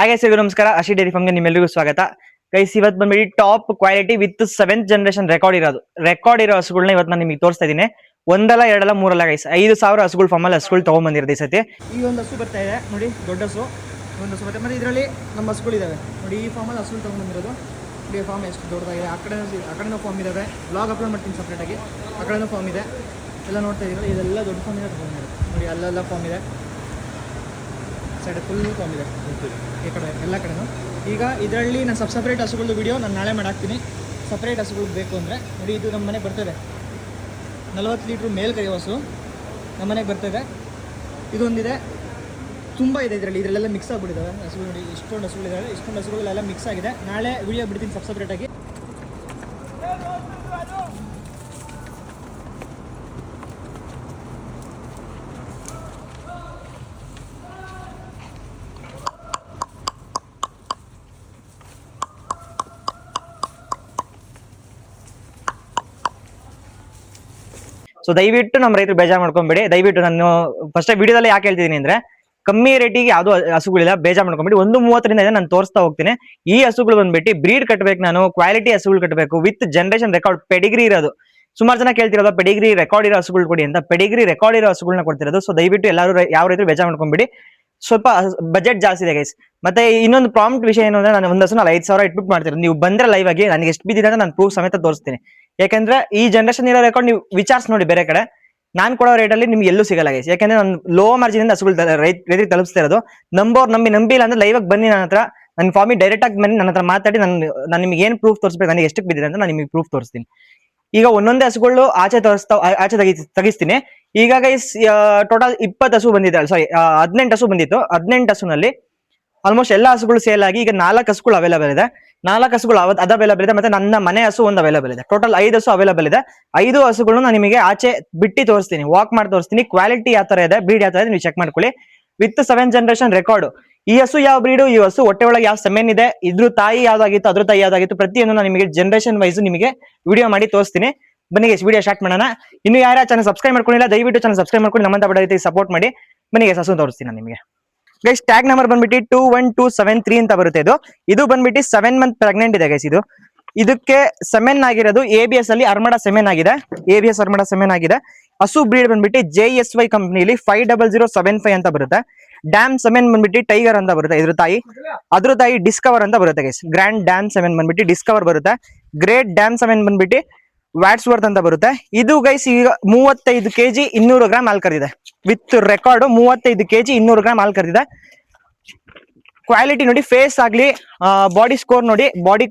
ಹಾಗೆ ಸರ್ ನಮಸ್ಕಾರ. ಅಶಿ ಡೈರಿ ಫಾರ್ಮ್ಗೆ ನಿಮ್ಮೆಲ್ಲರಿಗೂ ಸ್ವಾಗತ. ಗೈಸ್, ಇವತ್ತು ಬಂದ್ಬಿಟ್ಟು top quality with 7th generation record ಇರೋ ಹಸುಗಳನ್ನ ಇವತ್ತು ನಾನು ನಿಮಗೆ ತೋರಿಸ್ತಾ ಇದ್ದೀನಿ. ಒಂದಲ್ಲ ಎರಡಲ್ಲ ಮೂರಲ್ಲ ಗೈಸ್, 5,000 ಹಸುಗಳು ಫಾರ್ಮಲ್ಲಿ ಹಸುಗಳು ತಗೊಂಡ್ಬಂದಿರೋದು ಈ ಸತಿ. ಈ ಒಂದು ಹಸು ಬರ್ತಾ ಇದೆ ನೋಡಿ, ದೊಡ್ಡ ಹಸು ಒಂದು ಹಸು ಬರುತ್ತೆ. ಮತ್ತೆ ಇದರಲ್ಲಿ ನಮ್ಮ ಹಸುಗಳು ಇದಾವೆ ನೋಡಿ. ಈ ಫಾರ್ಮಲ್ಲಿ ಹಸುಗಳು ತಗೊಂಡ್ಬಂದಿರೋದು ಈ ಫಾರ್ಮ್ ಎಷ್ಟು ದೊಡ್ಡದಾಗಿದೆ. ಆ ಕಡೆನೂ ಫಾರ್ಮ್ ಇದಾವೆ. ಬ್ಲಾಗ್ ಅಪ್ಲೋಡ್ ಮಾಡ್ತೀನಿ ಸಪ್ರೇಟಾಗಿ. ಆ ಕಡೆನೂ ಫಾರ್ಮ್ ಇದೆ. ಎಲ್ಲ ನೋಡ್ತಾ ಇದ್ದೀರಲ್ಲ, ಇದೆಲ್ಲ ದೊಡ್ಡ ಫಾರ್ಮ್ ಇದೆ ತಗೊಂಡಿರೋದು ನೋಡಿ. ಅಲ್ಲೆಲ್ಲ ಫಾರ್ಮ್ ಇದೆ, ಸೈಡ್ ಫುಲ್ ಫಾರ್ಮ್ ಇದೆ ಈ ಕಡೆ ಎಲ್ಲ ಕಡೆನೂ. ಈಗ ಇದರಲ್ಲಿ ನಾನು ಸಪ್ರೇಟ್ ಹಸುಗಳದ್ದು ವಿಡಿಯೋ ನಾನು ನಾಳೆ ಮಾಡಾಕ್ತೀನಿ. ಸಪ್ರೇಟ್ ಹಸುಗಳು ಬೇಕು ಅಂದರೆ ನೋಡಿ, ಇದು ನಮ್ಮ ಮನೆಗೆ ಬರ್ತದೆ. 40 ಲೀಟ್ರ್ ಮೇಲ್ ಕರಿ ಹಸು ನಮ್ಮ ಮನೆಗೆ ಬರ್ತದೆ. ಇದೊಂದಿದೆ, ತುಂಬ ಇದೆ ಇದರಲ್ಲೆಲ್ಲ ಮಿಕ್ಸ್ ಆಗಿಬಿಟ್ಟಿದ್ದಾವೆ ಹಸುಗಳು ನೋಡಿ. ಇಷ್ಟೊಂದು ಹಸುಗಳಿದ್ದಾವೆ, ಇಷ್ಟೊಂದು ಹಸುಗಳೆಲ್ಲ ಮಿಕ್ಸ್ ಆಗಿದೆ. ನಾಳೆ ವಿಡಿಯೋ ಬಿಡ್ತೀನಿ ಸಪ್ರೇಟಾಗಿ. ಸೊ ದಯವಿಟ್ಟು ನಮ್ಮ ರೈತರು ಬೇಜಾರು ಮಾಡ್ಕೊಂಬೇಡಿ. ದಯವಿಟ್ಟು ನಾನು ಫಸ್ಟ್ ವಿಡಿಯೋದಲ್ಲಿ ಯಾಕೆ ಹೇಳ್ತಿದ್ದೀನಿ ಅಂದ್ರೆ, ಕಮ್ಮಿ ರೇಟಿಗೆ ಯಾವ್ದು ಹಸುಗಳಿಲ್ಲ, ಬೇಜಾರು ಮಾಡ್ಕೊಂಬೇಡಿ. 1:30 ನಾನು ತೋರಿಸ್ತಾ ಹೋಗ್ತೀನಿ. ಈ ಹಸುಗಳು ಬಂದ್ಬಿಟ್ಟು ಬ್ರೀಡ್ ಕಟ್ಟಬೇಕು, ನಾನು ಕ್ವಾಲಿಟಿ ಹಸುಗಳು ಕಟ್ಟಬೇಕು ವಿತ್ ಜನರೇಷನ್ ರೆಕಾರ್ಡ್ ಪೆಡಿಗ್ರಿ ಇರೋದು. ಸುಮಾರು ಜನ ಕೇಳ್ತಿರೋದು ಪೆಡಿಗ್ರಿ ರೆಕಾರ್ಡ್ ಇರೋ ಹಸುಗಳು ಕೊಡಿ ಅಂತ. ಪೆಡಿಗ್ರಿ ರೆಕಾರ್ಡ್ ಇರೋ ಹಸುಗಳನ್ನ ಕೊಡ್ತಿರೋದು. ಸೊ ದಯವಿಟ್ಟು ಎಲ್ಲರೂ ಯಾವ ರೈತರು ಬೇಜಾರು ಮಾಡ್ಕೊಂಬೇಡಿ. ಸ್ವಲ್ಪ ಬಜೆಟ್ ಜಾಸ್ತಿ ಇದೆ ಗೈಸ್. ಮತ್ತೆ ಇನ್ನೊಂದು ಪ್ರಾಂಪ್ಟ್ ವಿಷಯ ಏನು ಅಂದ್ರೆ, ನಾನು ಒಂದು ಹಸು 5,000 ಇಟ್ಬಿಟ್ಟು ಮಾಡ್ತಿರೋದು. ನೀವು ಬಂದ್ರೆ ಲೈವ್ ಆಗಿ ನನಗೆ ಎಷ್ಟು ಬಿದ್ದಿದೆ ಅಂತ ನಾನು ಪ್ರೂಫ್ ಸಮೇತ ತೋರಿಸ್ತೀನಿ. ಯಾಕಂದ್ರೆ ಈ ಜನರೇಷನ್ ಇರೋ ರೆಕಾರ್ಡ್ ನೀವು ವಿಚಾರಿಸಿ ನೋಡಿ ಬೇರೆ ಕಡೆ. ನಾನು ಕೊಡೋ ರೇಟಲ್ಲಿ ನಿಮ್ಗೆ ಎಲ್ಲೂ ಸಿಗಲ್ಲ ಗೈಸ್. ಯಾಕಂದ್ರೆ ನಾನು ಲೋ ಮಾರ್ಜಿನ್ ಇಂದ ಹಸುಗಳು ರೈತರಿಗೆ ತಲುಪಿಸ್ತಾ ಇರೋದು. ನಂಬಿಲ್ಲ ಅಂದ್ರೆ ಲೈವ್ ಆಗಿ ಬನ್ನಿ ನನ್ನ ಹತ್ರ, ನನ್ನ ಫಾರ್ಮಿಗೆ ಡೈರೆಕ್ಟ್ ಆಗಿ ಬನ್ನಿ, ನನ್ನ ಹತ್ರ ಮಾತಾಡಿ ನಾನು ನಿಮ್ಗೆ ಏನು ಪ್ರೂಫ್ ತೋರಿಸ್ಬೇಕು, ನನಗೆ ಎಷ್ಟಕ್ಕೆ ಬಿದ್ದಿದೆ ಅಂತ ನಾನು ನಿಮಗೆ ಪ್ರೂಫ್ ತೋರಿಸ್ತೀನಿ. ಈಗ ಒಂದೊಂದೇ ಹಸುಗಳು ಆಚೆ ತೆಗಿಸ್ತೀನಿ. ಈಗ ಗೈಸ್ ಟೋಟಲ್ 20 ಹಸು ಬಂದಿದೆ, ಸಾರಿ 18 ಹಸು ಬಂದಿತ್ತು. 18 ಹಸುನಲ್ಲಿ ಆಲ್ಮೋಸ್ಟ್ ಎಲ್ಲ ಹಸುಗಳು ಸೇಲ್ ಆಗಿ ಈಗ 4 ಹಸುಗಳು ಅವೈಲೇಬಲ್ ಇದೆ. 4 ಹಸುಗಳು ಅದು ಅವೈಲೇಬಲ್ ಇದೆ. ಮತ್ತೆ ನನ್ನ ಮನೆ ಹಸು ಒಂದು ಅವೈಲೇಬಲ್ ಇದೆ. ಟೋಟಲ್ 5 ಹಸು ಅವೈಲೇಬಲ್ ಇದೆ. 5 ಹಸುಗಳು ನಾನು ನಿಮಗೆ ಆಚೆ ಬಿಟ್ಟು ತೋರಿಸ್ತೀನಿ, ವಾಕ್ ಮಾಡಿ ತೋರಿಸ್ತೀನಿ. ಕ್ವಾಲಿಟಿ ಯಾವ ತರ ಇದೆ, ಬ್ರೀಡ್ ಯಾವ ತರ ಇದೆ ನೀವು ಚೆಕ್ ಮಾಡ್ಕೊಳ್ಳಿ. With 7th generation record. ಈ ಹಸು ಯಾವ ಬ್ರೀಡು, ಈ ಹಸು ಹೊಟ್ಟೆ ಒಳಗೆ ಯಾವ ಸೆಮೆನ್ ಇದೆ, ಇದ್ರ ತಾಯಿ ಯಾವ್ದಾಗಿತ್ತು, ಅದ್ರ ತಾಯಿ ಯಾವ್ದಾಗಿತ್ತು, ಪ್ರತಿಯೊಂದು ನಾನು ನಿಮಗೆ ಜನರೇಷನ್ ವೈಸ್ ನಿಮಗೆ ವಿಡಿಯೋ ಮಾಡಿ ತೋರಿಸ್ತೀನಿ. ಬನ್ನಿ ಗೈಸ್, ವಿಡಿಯೋ ಸ್ಟಾರ್ಟ್ ಮಾಡೋಣ. ಇನ್ನು ಯಾರ ಚಾನಲ್ ಸಬ್ಸ್ಕ್ರೈಬ್ ಮಾಡ್ಕೊಂಡಿಲ್ಲ ದಯವಿಟ್ಟು ಚಾನಲ್ ಸಬ್ಸ್ಕ್ರೈಬ್ ಮಾಡ್ಕೊಂಡು ನಮ್ಮಂತ ಬಡ ರೈತರಿಗೆ ಸಪೋರ್ಟ್ ಮಾಡಿ. ಬನ್ನಿ ಗೈಸ್, ಹಸು ತೋರಿಸ್ತೀನಿ ನಾನು ನಿಮಗೆ. ಗೈಸ್ ಟ್ಯಾಗ್ ನಂಬರ್ ಬಂದ್ಬಿಟ್ಟು 21273 ಅಂತ ಬರುತ್ತೆ. ಇದು ಬಂದ್ಬಿಟ್ಟು 7 ಮಂತ್ ಪ್ರೆಗ್ನೆಂಟ್ ಇದೆ ಗೈಸ್. ಇದಕ್ಕೆ ಸೆಮೆನ್ ಆಗಿರೋದು ABS ಅಲ್ಲಿ ಅರ್ಮಡ ಸೆಮೆನ್ ಆಗಿದೆ. ABS ಅರ್ಮಡ ಸೆಮೆನ್ ಆಗಿದೆ. ಹಸು ಬ್ರೀಡ್ ಬಂದ್ಬಿಟ್ಟು JSY ಕಂಪನಿಲಿ 50075 ಅಂತ ಬರುತ್ತೆ. ಡ್ಯಾಮ್ ಸೆಮೆನ್ ಬಂದ್ಬಿಟ್ಟು ಟೈಗರ್ ಅಂತ ಬರುತ್ತೆ ಇದ್ರ ತಾಯಿ. ಅದ್ರ ತಾಯಿ ಡಿಸ್ಕವರ್ ಅಂತ ಬರುತ್ತೆ ಗೈಸ್. ಗ್ರ್ಯಾಂಡ್ ಡ್ಯಾಮ್ ಸೆಮೆನ್ ಬಂದ್ಬಿಟ್ಟು ಡಿಸ್ಕವರ್ ಬರುತ್ತೆ. ಗ್ರೇಟ್ ಡ್ಯಾಮ್ ಸೆಮೆನ್ ಬಂದ್ಬಿಟ್ಟು ವ್ಯಾಟ್ಸ್ವರ್ತ್ ಅಂತ ಬರುತ್ತೆ. ಇದು ಗೈಸ್ ಈಗ 35 kg 200 ಗ್ರಾಮ್ ಹಾಲ್ ಕರೆದಿದೆ. ವಿತ್ ರೆಕಾರ್ಡ್ 35 kg 200 ಗ್ರಾಮ್ ಹಾಲ್ ಕರೆದಿದೆ. ಕ್ವಾಲಿಟಿ ನೋಡಿ, ಫೇಸ್ ಆಗ್ಲಿ, ಬಾಡಿ ಸ್ಕೋರ್ ನೋಡಿ, ಬಾಡಿ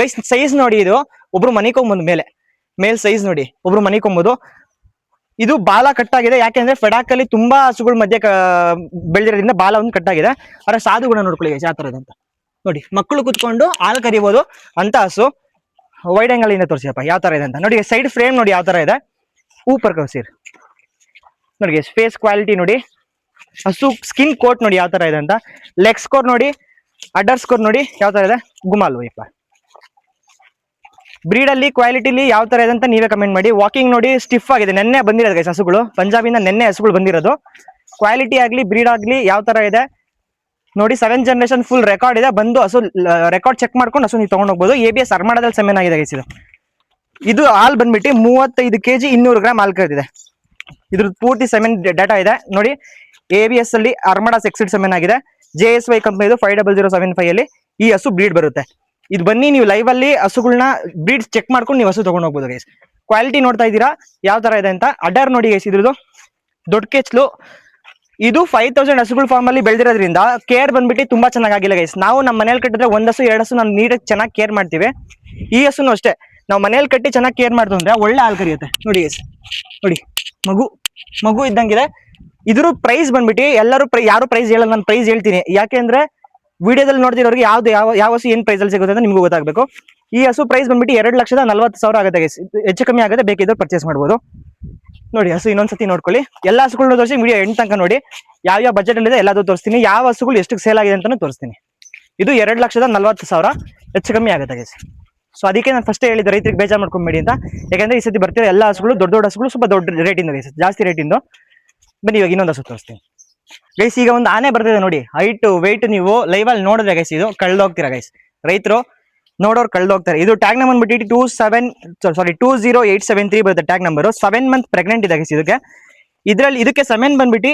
ಗೈಸ್ ಸೈಜ್ ನೋಡಿ. ಇದು ಒಬ್ರು ಮನಿಕೊಂಬೋದು ಮೇಲ್ ಸೈಜ್ ನೋಡಿ, ಒಬ್ರು ಮನಿಕೊಂಬೋದು. ಇದು ಬಾಲ ಕಟ್ಟಾಗಿದೆ. ಯಾಕೆಂದ್ರೆ ಫೆಡಾಕಲ್ಲಿ ತುಂಬಾ ಹಸುಗಳ ಮಧ್ಯೆ ಬೆಳೆದಿರೋದ್ರಿಂದ ಬಾಲ ಒಂದು ಕಟ್ಟಾಗಿದೆ. ಅದರ ಸಾಧುಗುಣ ನೋಡ್ಕೊಳ್ಳಿ ಗೈಸ್ ಯಾವ ತರ ಇದೆ ಅಂತ ನೋಡಿ. ಮಕ್ಕಳು ಕುತ್ಕೊಂಡು ಹಾಲು ಕರಿಬಹುದು ಅಂತ ಹಸು. ವೈಡ್ ಆಂಗಲ್ ಇಂದ ತೋರಿಸಿಯಪ್ಪ ಯಾವ ತರ ಇದೆ ಅಂತ ನೋಡಿ. ಸೈಡ್ ಫ್ರೇಮ್ ನೋಡಿ ಯಾವ ತರ ಇದೆ. ಊಪರ್ ಕರ್ಸೀರ್ ನೋಡಿ. ಫೇಸ್ ಕ್ವಾಲಿಟಿ ನೋಡಿ, ಹಸು ಸ್ಕಿನ್ ಕೋಟ್ ನೋಡಿ ಯಾವ ತರ ಇದೆ ಅಂತ. ಲೆಗ್ ಸ್ಕೋರ್ ನೋಡಿ, ಅಡ್ಡರ್ ಸ್ಕೋರ್ ನೋಡಿ ಯಾವ ತರ ಇದೆ. ಗುಮಾಲ್ ವೈಪ ಬ್ರೀಡ್ ಅಲ್ಲಿ ಕ್ವಾಲಿಟಿಲಿ ಯಾವ ತರ ಇದೆ ಅಂತ ನೀವೇ ಕಮೆಂಟ್ ಮಾಡಿ. ವಾಕಿಂಗ್ ನೋಡಿ, ಸ್ಟಿಫ್ ಆಗಿದೆ. ನೆನ್ನೆ ಬಂದಿರೋದು ಗೈಸ್ ಹಸುಗಳು, ಪಂಜಾಬಿಂದ ನೆನ್ನೆ ಹಸುಗಳು ಬಂದಿರೋದು. ಕ್ವಾಲಿಟಿ ಆಗ್ಲಿ ಬ್ರೀಡ್ ಆಗ್ಲಿ ಯಾವ ತರ ಇದೆ ನೋಡಿ. 7th ಜನರೇಷನ್ ಫುಲ್ ರೆಕಾರ್ಡ್ ಇದೆ. ಬಂದು ಹಸು ರೆಕಾರ್ಡ್ ಚೆಕ್ ಮಾಡ್ಕೊಂಡು ಹಸು ನೀವು ತಗೊಂಡ್ ಹೋಗ್ಬೋದು. ABS ಅರ್ಮಾಡದಲ್ಲಿ ಸೆಮೆನ್ ಆಗಿದೆ ಗೈಸ್. ಇದು ಹಾಲ್ ಬಂದ್ಬಿಟ್ಟು 35 kg 200 ಗ್ರಾಮ್ ಹಾಲ್ ಕರೆದಿದೆ. ಇದ್ರ ಪೂರ್ತಿ ಸೆಮೆನ್ ಡಾಟಾ ಇದೆ ನೋಡಿ. ABS ಅಲ್ಲಿ ಅರ್ಮಡಾ ಎಕ್ಸಿಡ್ ಸೆಮೆನ್ ಆಗಿದೆ. JSY ಕಂಪನಿದು 50075 ಅಲ್ಲಿ ಈ ಹಸು ಬ್ರೀಡ್ ಬರುತ್ತೆ. ಇದು ಬನ್ನಿ ನೀವು ಲೈವ್ ಅಲ್ಲಿ ಹಸುಗಳನ್ನ ಬ್ರೀಡ್ ಚೆಕ್ ಮಾಡ್ಕೊಂಡು ನೀವು ಹಸು ತಗೊಂಡ್ ಹೋಗ್ಬೋದು ಗೈಸ್. ಕ್ವಾಲಿಟಿ ನೋಡ್ತಾ ಇದ್ದೀರಾ ಯಾವ ತರ ಇದೆ ಅಂತ. ಅಡರ್ ನೋಡಿ ಗೈಸ್, ಇದ್ರದ್ದು ದೊಡ್ಡ ಕೆಚ್ಲು. ಇದು 5000 ಹಸುಗಳ ಫಾರ್ಮ್ ಅಲ್ಲಿ ಬೆಳೆದಿರೋದ್ರಿಂದ ಕೇರ್ ಬಂದ್ಬಿಟ್ಟು ತುಂಬಾ ಚೆನ್ನಾಗಿಲ್ಲ ಗೈಸ್. ನಾವು ನಮ್ಮ ಮನೇಲಿ ಕಟ್ಟಿದ್ರೆ 1 ಹಸು 2 ಹಸು ನಾವು ನೀಟಾಗಿ ಚೆನ್ನಾಗಿ ಕೇರ್ ಮಾಡ್ತೀವಿ. ಈ ಹಸುನು ಅಷ್ಟೇ, ನಾವು ಮನೇಲಿ ಕಟ್ಟಿ ಚೆನ್ನಾಗಿ ಕೇರ್ ಮಾಡ್ತು ಅಂದ್ರೆ ಒಳ್ಳೆ ಹಾಲು ಕರಿಯುತ್ತೆ ನೋಡಿ ಗೈಸ್. ನೋಡಿ ಮಗು ಇದ್ದಂಗಿದೆ. ಇದ್ರ ಪ್ರೈಸ್ ಬಂದ್ಬಿಟ್ಟು ಎಲ್ಲರೂ ಯಾರು ಪ್ರೈಸ್ ಹೇಳಲ್ಲ, ನಾನು ಪ್ರೈಸ್ ಹೇಳ್ತೀನಿ. ಯಾಕೆಂದ್ರೆ ವಿಡಿಯೋದಲ್ಲಿ ನೋಡ್ತಿರೋರಿಗೆ ಯಾವ ಹಸು ಏನ್ ಪ್ರೈಸ್ ಅಲ್ಲಿ ಸಿಗುತ್ತೆ ಅಂತ ನಿಮ್ಗೂ ಗೊತ್ತಾಗಬೇಕು. ಈ ಹಸು ಪ್ರೈಸ್ ಬಂದ್ಬಿಟ್ಟು 2,40,000 ಆಗುತ್ತೆ ಗೈಸ್. ಹೆಚ್ಚು ಕಮ್ಮಿ ಆಗುತ್ತೆ, ಬೇಕಿದ್ರೆ ಪರ್ಚೇಸ್ ಮಾಡ್ಬೋದು ನೋಡಿ. ಹಸು ಇನ್ನೊಂದ್ಸತಿ ನೋಡ್ಕೊಳ್ಳಿ. ಎಲ್ಲ ಹಸುಗಳನ್ನ ತೋರಿಸಿ ವಿಡಿಯೋ ಎಂಡ್ ತನಕ ನೋಡಿ. ಯಾವ ಬಜೆಟ್ ಅಲ್ಲಿ ಇದೆ ಎಲ್ಲದೂ ತೋರಿಸ್ತೀನಿ. ಯಾವ ಹಸುಗಳು ಎಷ್ಟು ಸೇಲ್ ಆಗಿದೆ ಅಂತಾನು ತೋರಿಸ್ತೀನಿ. ಇದು 2,40,000 ಹೆಚ್ಚು ಕಮ್ಮಿ ಆಗುತ್ತೆ ಗೈಸ್. ಸೊ ಅದಕ್ಕೆ ನಾನು ಫಸ್ಟ್ ಹೇಳಿದ್ದೆ ರೈತರಿಗೆ ಬೇಜಾರು ಮಾಡ್ಕೊಂಬೇಡಿ ಅಂತ. ಯಾಕಂದ್ರೆ ಈ ಸತಿ ಬರ್ತಿರೋ ಎಲ್ಲ ಹಸುಗಳು ದೊಡ್ಡ ಹಸುಗಳು ಸ್ವಲ್ಪ ದೊಡ್ಡ ರೇಟಿಂದ ಗೈಸ್, ಜಾಸ್ತಿ ರೇಟಿಂದು. ಬನ್ನಿ ಇವಾಗ ಇನ್ನೊಂದು ಹಸು ತೋರಿಸ್ತೀನಿ. ಗೈಸ್ ಈಗ ಒಂದು ಆನೆ ಬರ್ತಿದೆ ನೋಡಿ, ಹೈಟ್ ವೆಯ್ಟ್ ನೀವು ಲೈವ್ ಅಲ್ಲಿ ನೋಡಿದ್ರೆ ಗೈಸ್ ಇದು ಕಳ್ದೋಗ್ತೀರಾ ಗೈಸ್, ರೈತರು ನೋಡೋರು ಕಳ್ದೋಗ್ತಾರೆ. ಇದು ಟ್ಯಾಗ್ ನಂಬರ್ ಬಿಟ್ಟು 2087 ಬರುತ್ತೆ ಟ್ಯಾಗ್ ನಂಬರ್. 7 ಮಂತ್ ಪ್ರೆಗ್ನೆಂಟ್ ಇದೆ ಗೈಸ್ ಇದಕ್ಕೆ. ಇದಕ್ಕೆ ಸೆಮೆನ್ ಬಂದ್ಬಿಟ್ಟು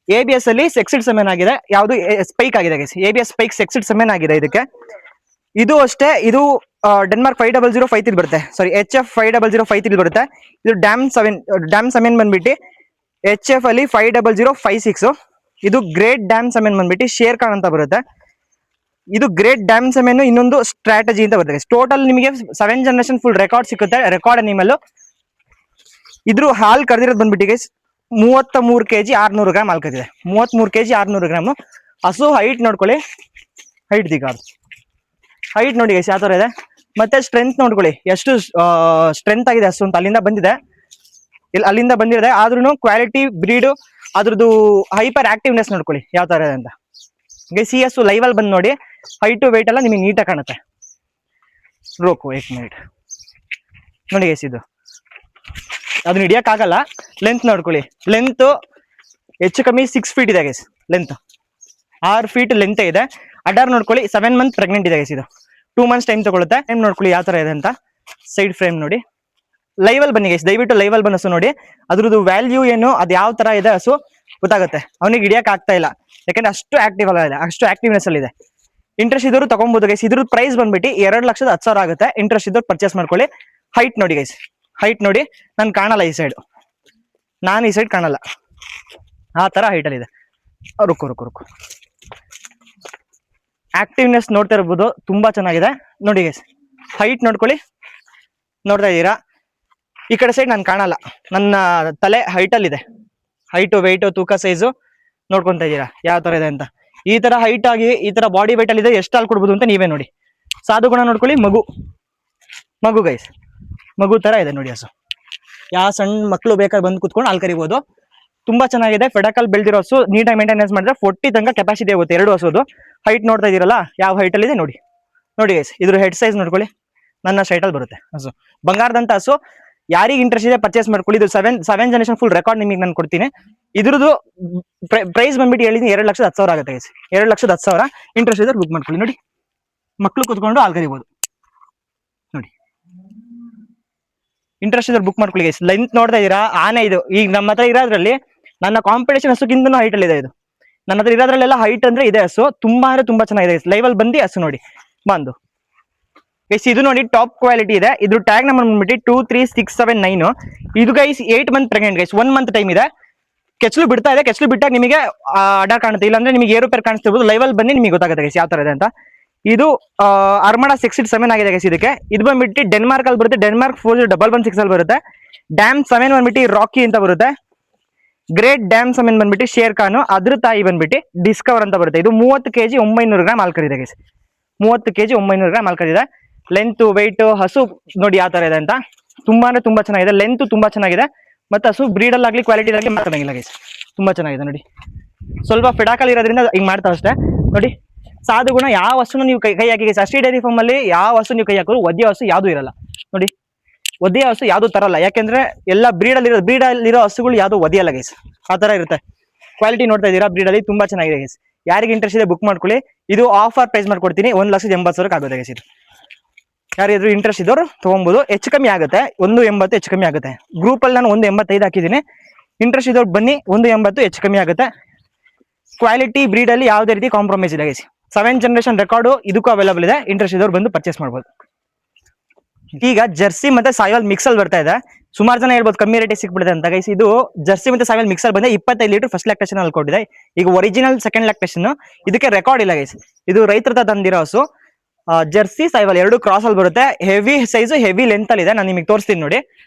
ABS ಅಲ್ಲಿ ಸೆಕ್ಸಿಡ್ ಸೆಮೆನ್ ಆಗಿದೆ, ಯಾವುದು ಸ್ಪೈಕ್ ಆಗಿದೆ ಗೈಸ್, ABS ಸ್ಪೈಕ್ ಸೆಕ್ಸಿಡ್ ಸೆಮೆನ್ ಆಗಿದೆ ಇದಕ್ಕೆ. ಇದು ಅಷ್ಟೇ, ಇದು ಡೆನ್ಮಾರ್ಕ್ 50053 ಬರುತ್ತೆ, ಸಾರಿ HF 50053 ಬರುತ್ತೆ. ಇದು ಡ್ಯಾಮ್ ಸೆಮೆನ್ ಬಂದ್ಬಿಟ್ಟು HF ಅಲ್ಲಿ 50056. ಇದು ಗ್ರೇಟ್ ಡ್ಯಾಮ್ ಸೆಮೆನ್ ಬಂದ್ಬಿಟ್ಟು ಶೇರ್ ಖಾನ್ ಅಂತ ಬರುತ್ತೆ. ಇದು ಗ್ರೇಟ್ ಡ್ಯಾಮ್ ಸೆಮೆನ್, ಇನ್ನೊಂದು ಸ್ಟ್ರಾಟಜಿ ಅಂತ ಬರುತ್ತೆ. ಟೋಟಲ್ ನಿಮಗೆ 7 ಜನರೇಷನ್ ಫುಲ್ ರೆಕಾರ್ಡ್ ಸಿಗುತ್ತೆ, ರೆಕಾರ್ಡ್ ಅನಿಮಲ್. ಇದ್ರ ಹಾಲ್ ಕರೆದಿರೋದು ಬಂದ್ಬಿಟ್ಟು ಗೈಸ್ 33 kg 600 ಗ್ರಾಮ್ ಹಾಲ್ ಕರೆದಿದೆ. 33 kg 600 ಗ್ರಾಮ್. ಹಸು ಹೈಟ್ ನೋಡ್ಕೊಳ್ಳಿ, ಹೈಟ್ ನೋಡಿ ಗೈಸ್ ಯಾವ ತರ ಇದೆ. ಮತ್ತೆ ಸ್ಟ್ರೆಂತ್ ನೋಡ್ಕೊಳ್ಳಿ, ಎಷ್ಟು ಸ್ಟ್ರೆಂತ್ ಆಗಿದೆ ಹಸು ಅಂತ. ಅಲ್ಲಿಂದ ಬಂದಿದೆ, ಆದ್ರೂ ಕ್ವಾಲಿಟಿ ಬ್ರೀಡ್ ಅದ್ರದ್ದು ಹೈಪರ್ ಆಕ್ಟಿವ್ನೆಸ್ ನೋಡ್ಕೊಳ್ಳಿ ಯಾವ ತರ ಇದೆ ಅಂತ ಗೈಸ್. ಈ ಹಸು ಲೈವ್ ಅಲ್ಲಿ ಬಂದು ನೋಡಿ, ಹೈಟ್ ವೆಯ್ಟ್ ಎಲ್ಲ ನಿಮಗೆ ನೀಟಾಗಿ ಕಾಣುತ್ತೆ. ರೋಕು 1 ಮಿನಿಟ್ ನೋಡಿ ಗೈಸ್, ಇದು ಅದನ್ನ ಹಿಡಿಯಕ್ಕಾಗಲ್ಲ. ಲೆಂತ್ ನೋಡ್ಕೊಳ್ಳಿ, ಲೆಂತ್ ಹೆಚ್ಚು ಕಮ್ಮಿ 6 ಫೀಟ್ ಇದೆ ಗೈಸ್, ಲೆಂತ್ 6 ಫೀಟ್ ಲೆಂತ್ ಇದೆ. ಅಡಾರ್ ನೋಡ್ಕೊಳ್ಳಿ, 7 ಮಂತ್ ಪ್ರೆಗ್ನೆಂಟ್ ಇದೆ ಗೈಸ್. ಇದು 2 ಮಂತ್ಸ್ ಟೈಮ್ ತಗೊಳುತ್ತೆ. ಟೈಮ್ ನೋಡ್ಕೊಳ್ಳಿ ಯಾವ ತರ ಇದೆ ಅಂತ. ಸೈಡ್ ಫ್ರೇಮ್ ನೋಡಿ, ಲೈವ್ ಅಲ್ಲಿ ಬನ್ನಿ ಗೈಸ್, ದಯವಿಟ್ಟು ಲೈವ್ ಅಲ್ಲಿ ಬಂದು ಹಸು ನೋಡಿ, ಅದ್ರದ್ದು ವ್ಯಾಲ್ಯೂ ಏನು, ಅದು ಯಾವ ತರ ಇದೆ ಹಸು ಗೊತ್ತಾಗುತ್ತೆ. ಅವನಿಗೆ ಹಿಡಿಯಕ್ ಆಗ್ತಾ ಇಲ್ಲ, ಯಾಕಂದ್ರೆ ಅಷ್ಟು ಆಕ್ಟಿವ್ ಅಲ್ಲ ಇದೆ, ಅಷ್ಟು ಆಕ್ಟಿವ್ನೆಸ್ ಅಲ್ಲಿ ಇದೆ. ಇಂಟ್ರೆಸ್ಟ್ ಇದ್ದವರು ತಗೊಬಹುದು ಗೈಸ್. ಇದ್ರ ಪ್ರೈಸ್ ಬಂದ್ಬಿಟ್ಟು 2,10,000 ಆಗುತ್ತೆ. ಇಂಟ್ರೆಸ್ಟ್ ಇದ್ದವ್ರು ಪರ್ಚೇಸ್ ಮಾಡ್ಕೊಳ್ಳಿ. ಹೈಟ್ ನೋಡಿ ಗೈಸ್, ಹೈಟ್ ನೋಡಿ, ನಾನು ಕಾಣಲ್ಲ ಈ ಸೈಡ್, ನಾನು ಈ ಸೈಡ್ ಕಾಣಲ್ಲ, ಆ ತರ ಹೈಟ್ ಅಲ್ಲಿ ಇದೆ. ರುಕು ಆಕ್ಟಿವ್ನೆಸ್ ನೋಡ್ತಾ ಇರ್ಬೋದು, ತುಂಬಾ ಚೆನ್ನಾಗಿದೆ ನೋಡಿ ಗೈಸ್. ಹೈಟ್ ನೋಡ್ಕೊಳ್ಳಿ, ನೋಡ್ತಾ ಇದ್ದೀರಾ. ಈ ಕಡೆ ಸೈಡ್ ನಾನು ಕಾಣಲ್ಲ, ನನ್ನ ತಲೆ ಹೈಟ್ ಅಲ್ಲಿ ಇದೆ. ಹೈಟು ವೆಯ್ಟು ತೂಕ ಸೈಜು ನೋಡ್ಕೊಂತ ಇದ್ದೀರಾ ಯಾವ ತರ ಇದೆ ಅಂತ. ಈ ತರ ಹೈಟ್ ಆಗಿ ಈ ತರ ಬಾಡಿ ವೆಯ್ಟ್ ಅಲ್ಲಿ ಇದೆ, ಎಷ್ಟು ಹಾಲು ಕೊಡ್ಬೋದು ಅಂತ ನೀವೇ ನೋಡಿ. ಸಾಧು ಗುಣ ನೋಡ್ಕೊಳ್ಳಿ, ಮಗು ಗೈಸ್, ಮಗು ತರ ಇದೆ ನೋಡಿ ಹಸು. ಯಾವ ಸಣ್ಣ ಮಕ್ಕಳು ಬೇಕಾದ್ರೆ ಬಂದು ಕುತ್ಕೊಂಡು ಹಾಲು ಕರಿಬಹುದು. ತುಂಬಾ ಚೆನ್ನಾಗಿದೆ. ಫೆಡಕಲ್ ಬೆಳೆದಿರೋ ಹಸು, ನೀಟಾಗಿ ಮೇಂಟೆನೆನ್ಸ್ ಮಾಡಿದ್ರೆ 40 ತನಕ ಕೆಪಾಸಿಟಿ ಆಗುತ್ತೆ ಎರಡು ಹಸುದು. ಹೈಟ್ ನೋಡ್ತಾ ಇದೀರಲ್ಲ ಯಾವ ಹೈಟ್ ಅಲ್ಲಿ ಇದೆ ನೋಡಿ ಗೈಸ್. ಇದ್ರ ಹೆಡ್ ಸೈಜ್ ನೋಡ್ಕೊಳ್ಳಿ, ನನ್ನ ಸೈಟ್ ಅಲ್ಲಿ ಬರುತ್ತೆ ಹಸು. ಬಂಗಾರದಂತ ಹಸು, ಯಾರಿಗೆ ಇಂಟ್ರೆಸ್ಟ್ ಇದೆ ಪರ್ಚೇಸ್ ಮಾಡ್ಕೊಳ್ಳಿ. ಇದು 7 ಜನರೇಷನ್ ಫುಲ್ ರೆಕಾರ್ಡ್ ನಿಮಗೆ ನಾನು ಕೊಡ್ತೀನಿ. ಇದ್ರದ್ದು ಪ್ರೈಸ್ ಬಂದ್ಬಿಟ್ಟು ಹೇಳಿದೀನಿ 2,10,000 ಆಗುತ್ತೆ ಗೈಸ್. 2,10,000. ಇಂಟ್ರೆಸ್ಟ್ ಇದ್ರೆ ಬುಕ್ ಮಾಡ್ಕೊಳ್ಳಿ. ನೋಡಿ, ಮಕ್ಕಳು ಕುತ್ಕೊಂಡು ಹಾಲು ಕರಿಬಹುದು ನೋಡಿ. ಇಂಟ್ರೆಸ್ಟ್ ಇದ್ರೆ ಬುಕ್ ಮಾಡ್ಕೊಳ್ಳಿ ಗೈಸ್. ಲೆಂತ್ ನೋಡ್ತಾ ಇದೀರಾ, ಆನೆ ಇದು. ಈಗ ನಮ್ಮ ಹತ್ರ ಇರೋದ್ರಲ್ಲಿ ನನ್ನ ಕಾಂಪಿಟೇಷನ್ ಹಸುಗಿಂತ ಹೈಟ್ ಅಲ್ಲಿ ಇದೆ ಇದು. ನನ್ನ ಹತ್ರ ಇರೋದ್ರಲ್ಲೆಲ್ಲ ಹೈಟ್ ಅಂದ್ರೆ ಇದೆ ಹಸು. ತುಂಬಾ ಅಂದ್ರೆ ತುಂಬಾ ಚೆನ್ನಾಗಿದೆ ಗೈಸ್. ಲೈವ್ ಅಲ್ಲಿ ಬಂದು ಹಸು ನೋಡಿ ಬಂದು ಗೈಸ್. ಇದು ನೋಡಿ ಟಾಪ್ ಕ್ವಾಲಿಟಿ ಇದೆ. ಇದ್ರ ಟ್ಯಾಗ್ ನಂಬರ್ ಬಂದ್ಬಿಟ್ಟು 23679. ಇದು guys 8 month pregnant guys. 1 month time ಇದೆ. ಕೆಚ್ಚಲು ಬಿಡ್ತಾ ಇದೆ. ಕೆಚ್ಚಲು ಬಿಟ್ಟಾಗ ನಿಮಗೆ ಅಡ ಕಾಣುತ್ತೆ, ಇಲ್ಲಾಂದ್ರೆ ನಿಮಗೆ ಏರುಪೇರು ಕಾಣಿಸ್ತಿರ್ಬೋದು. ಲೈವ್ ಅಲ್ಲಿ ಬನ್ನಿ ನಿಮಗೆ ಗೊತ್ತಾಗುತ್ತೆ ಗೈಸ್ ಯಾವ ತರ ಇದೆ ಅಂತ. ಇದು ಅರ್ಮಡ 6-7 ಆಗಿದೆ ಗೈಸ್ ಇದಕ್ಕೆ. ಇದು ಬಂದ್ಬಿಟ್ಟು ಡೆನ್ಮಾರ್ಕ್ ಅಲ್ಲಿ ಬರುತ್ತೆ. ಡೆನ್ಮಾರ್ಕ್ 4116 ಅಲ್ಲಿ ಬರುತ್ತೆ. ಡ್ಯಾಮ್ 7 ಬಂದ್ಬಿಟ್ಟು ರಾಕಿ ಅಂತ ಬರುತ್ತೆ. ಗ್ರೇಟ್ ಡ್ಯಾಮ್ ಸೆಮೆನ್ ಬಂದ್ಬಿಟ್ಟು ಶೇರ್ ಖಾನ್. ಅದ್ರ ತಾಯಿ ಬಂದ್ಬಿಟ್ಟು ಡಿಸ್ಕವರ್ ಅಂತ ಬರುತ್ತೆ. ಇದು 30 kg 900 ಗ್ರಾಮ್ ಹಾಲು ಕರಿದೆ ಗೈಸ್. 30 kg 900 ಗ್ರಾಮ್ ಹಾಲು ಕರಿದೆ. ಲೆಂತ್ ವೆಯ್ಟ್ ಹಸು ನೋಡಿ ಯಾವ ತರ ಇದೆ ಅಂತ. ತುಂಬಾ ಅಂದ್ರೆ ತುಂಬಾ ಚೆನ್ನಾಗಿದೆ. ಲೆಂತ್ ತುಂಬಾ ಚೆನ್ನಾಗಿದೆ. ಮತ್ತೆ ಹಸು ಬ್ರೀಡ್ ಅಲ್ಲಿ ಆಗ್ಲಿ ಕ್ವಾಲಿಟಿ ಆಗಲಿ ಮಾತಾಡಂಗಿಲ್ಲ ಗೈಸ್. ತುಂಬಾ ಚೆನ್ನಾಗಿದೆ ನೋಡಿ. ಸ್ವಲ್ಪ ಫೆಡಾಕಲ್ ಇರೋದ್ರಿಂದ ಹಿಂಗ್ ಮಾಡ್ತಾವ ಅಷ್ಟೇ ನೋಡಿ. ಸಾಧು ಗುಣ ಯಾವ ಹಸುನು ನೀವು ಕೈ ಹಾಕಿ ಗೈಸ್. ಅಷ್ಟೇ ಡೈರಿ ಫಾರ್ಮ್ ಅಲ್ಲಿ ಯಾವ ಹಸು ನೀವು ಕೈ ಹಾಕೋರು ಒದ್ದೆ ಹಸು ಯಾವ್ದು ಇರಲ್ಲ ನೋಡಿ. ಒದ್ದೆ ಹಸು ಯಾವ್ದು ತರಲ್ಲ, ಯಾಕೆಂದ್ರೆ ಎಲ್ಲ ಬ್ರೀಡಲ್ಲಿರೋ ಹಸುಗಳು ಯಾವ್ದು ಒದೆಯಲ್ಲ ಗೈಸ್. ಆ ತರ ಇರುತ್ತೆ. ಕ್ವಾಲಿಟಿ ನೋಡ್ತಾ ಇದೀರಾ, ಬ್ರೀಡ್ ಅಲ್ಲಿ ತುಂಬಾ ಚೆನ್ನಾಗಿದೆ ಗೈಸ್. ಯಾರಿಗೆ ಇಂಟ್ರೆಸ್ಟ್ ಇದೆ ಬುಕ್ ಮಾಡ್ಕೊಳ್ಳಿ. ಇದು ಆಫರ್ ಪ್ರೈಸ್ ಮಾಡ್ಕೊಡ್ತೀನಿ, 1,80,000 ಆಗುತ್ತೆ ಗೈಸ್. ಇದು ಯಾರಿದ್ರು ಇಂಟ್ರೆಸ್ಟ್ ಇದ್ದವರು ತಗೊಬಹುದು. ಹೆಚ್ಚು ಕಮ್ಮಿ ಆಗುತ್ತೆ, 180 ಹೆಚ್ಚು ಕಮ್ಮಿ ಆಗುತ್ತೆ. ಗ್ರೂಪ್ ಅಲ್ಲಿ ನಾನು 185 ಹಾಕಿದ್ದೀನಿ. ಇಂಟ್ರೆಸ್ಟ್ ಇದ್ದವ್ರು ಬನ್ನಿ, 180 ಹೆಚ್ಚು ಕಮ್ಮಿ ಆಗುತ್ತೆ. ಕ್ವಾಲಿಟಿ ಬ್ರೀಡ್ ಅಲ್ಲಿ ಯಾವುದೇ ರೀತಿ ಕಾಂಪ್ರಮೈಸ್ ಇಲ್ಲ ಗೈಸ್. 7 ಜನರೇಷನ್ ರೆಕಾರ್ಡು ಇದಕ್ಕೂ ಅವೈಲೇಬಲ್ ಇದೆ. ಇಂಟ್ರೆಸ್ಟ್ ಇದ್ದವ್ರು ಬಂದು ಪರ್ಚೇಸ್ ಮಾಡ್ಬೋದು. ಈಗ ಜರ್ಸಿ ಮತ್ತೆ ಸಾಯಿಲ್ ಮಿಕ್ಸ್ ಅಲ್ಲಿ ಬರ್ತಾ ಇದೆ. ಸುಮಾರು ಜನ ಹೇಳ್ಬೋದು ಕಮ್ಮಿ ರೇಟಿಗೆ ಸಿಕ್ಬಿಡುತ್ತೆ ಅಂತ ಗೈಸ್. ಇದು ಜರ್ಸಿ ಮತ್ತೆ ಸಾಯಿಲ್ ಮಿಕ್ಸ್ ಅಲ್ಲಿ ಬಂದ್ರೆ 25 ಲೀಟರ್ ಫಸ್ಟ್ ಲ್ಯಾಕ್ಟೇಷನ್ ಅಲ್ಲಿ ಕೊಟ್ಟಿದೆ. ಈಗ ಒರಿಜಿನಲ್ ಸೆಕೆಂಡ್ ಲ್ಯಾಕ್ಟೇಷನ್ ಇದಕ್ಕೆ ರೆಕಾರ್ಡ್ ಇಲ್ಲ ಗೈಸ್. ಇದು ರೈತರ ತಂದಿರೋ ಹಸು. ಜರ್ಸಿ ಸಾಯಿಲ್ 2 ಕ್ರಾಸ್ ಅಲ್ಲಿ ಬರುತ್ತೆ. ಹೆವಿ ಸೈಜ್ ಹೆವಿ ಲೆಂತ್ ಅಲ್ಲಿ ಇದೆ. ನಾನು ನಿಮಗೆ ತೋರಿಸ್ತೀನಿ ನೋಡಿ.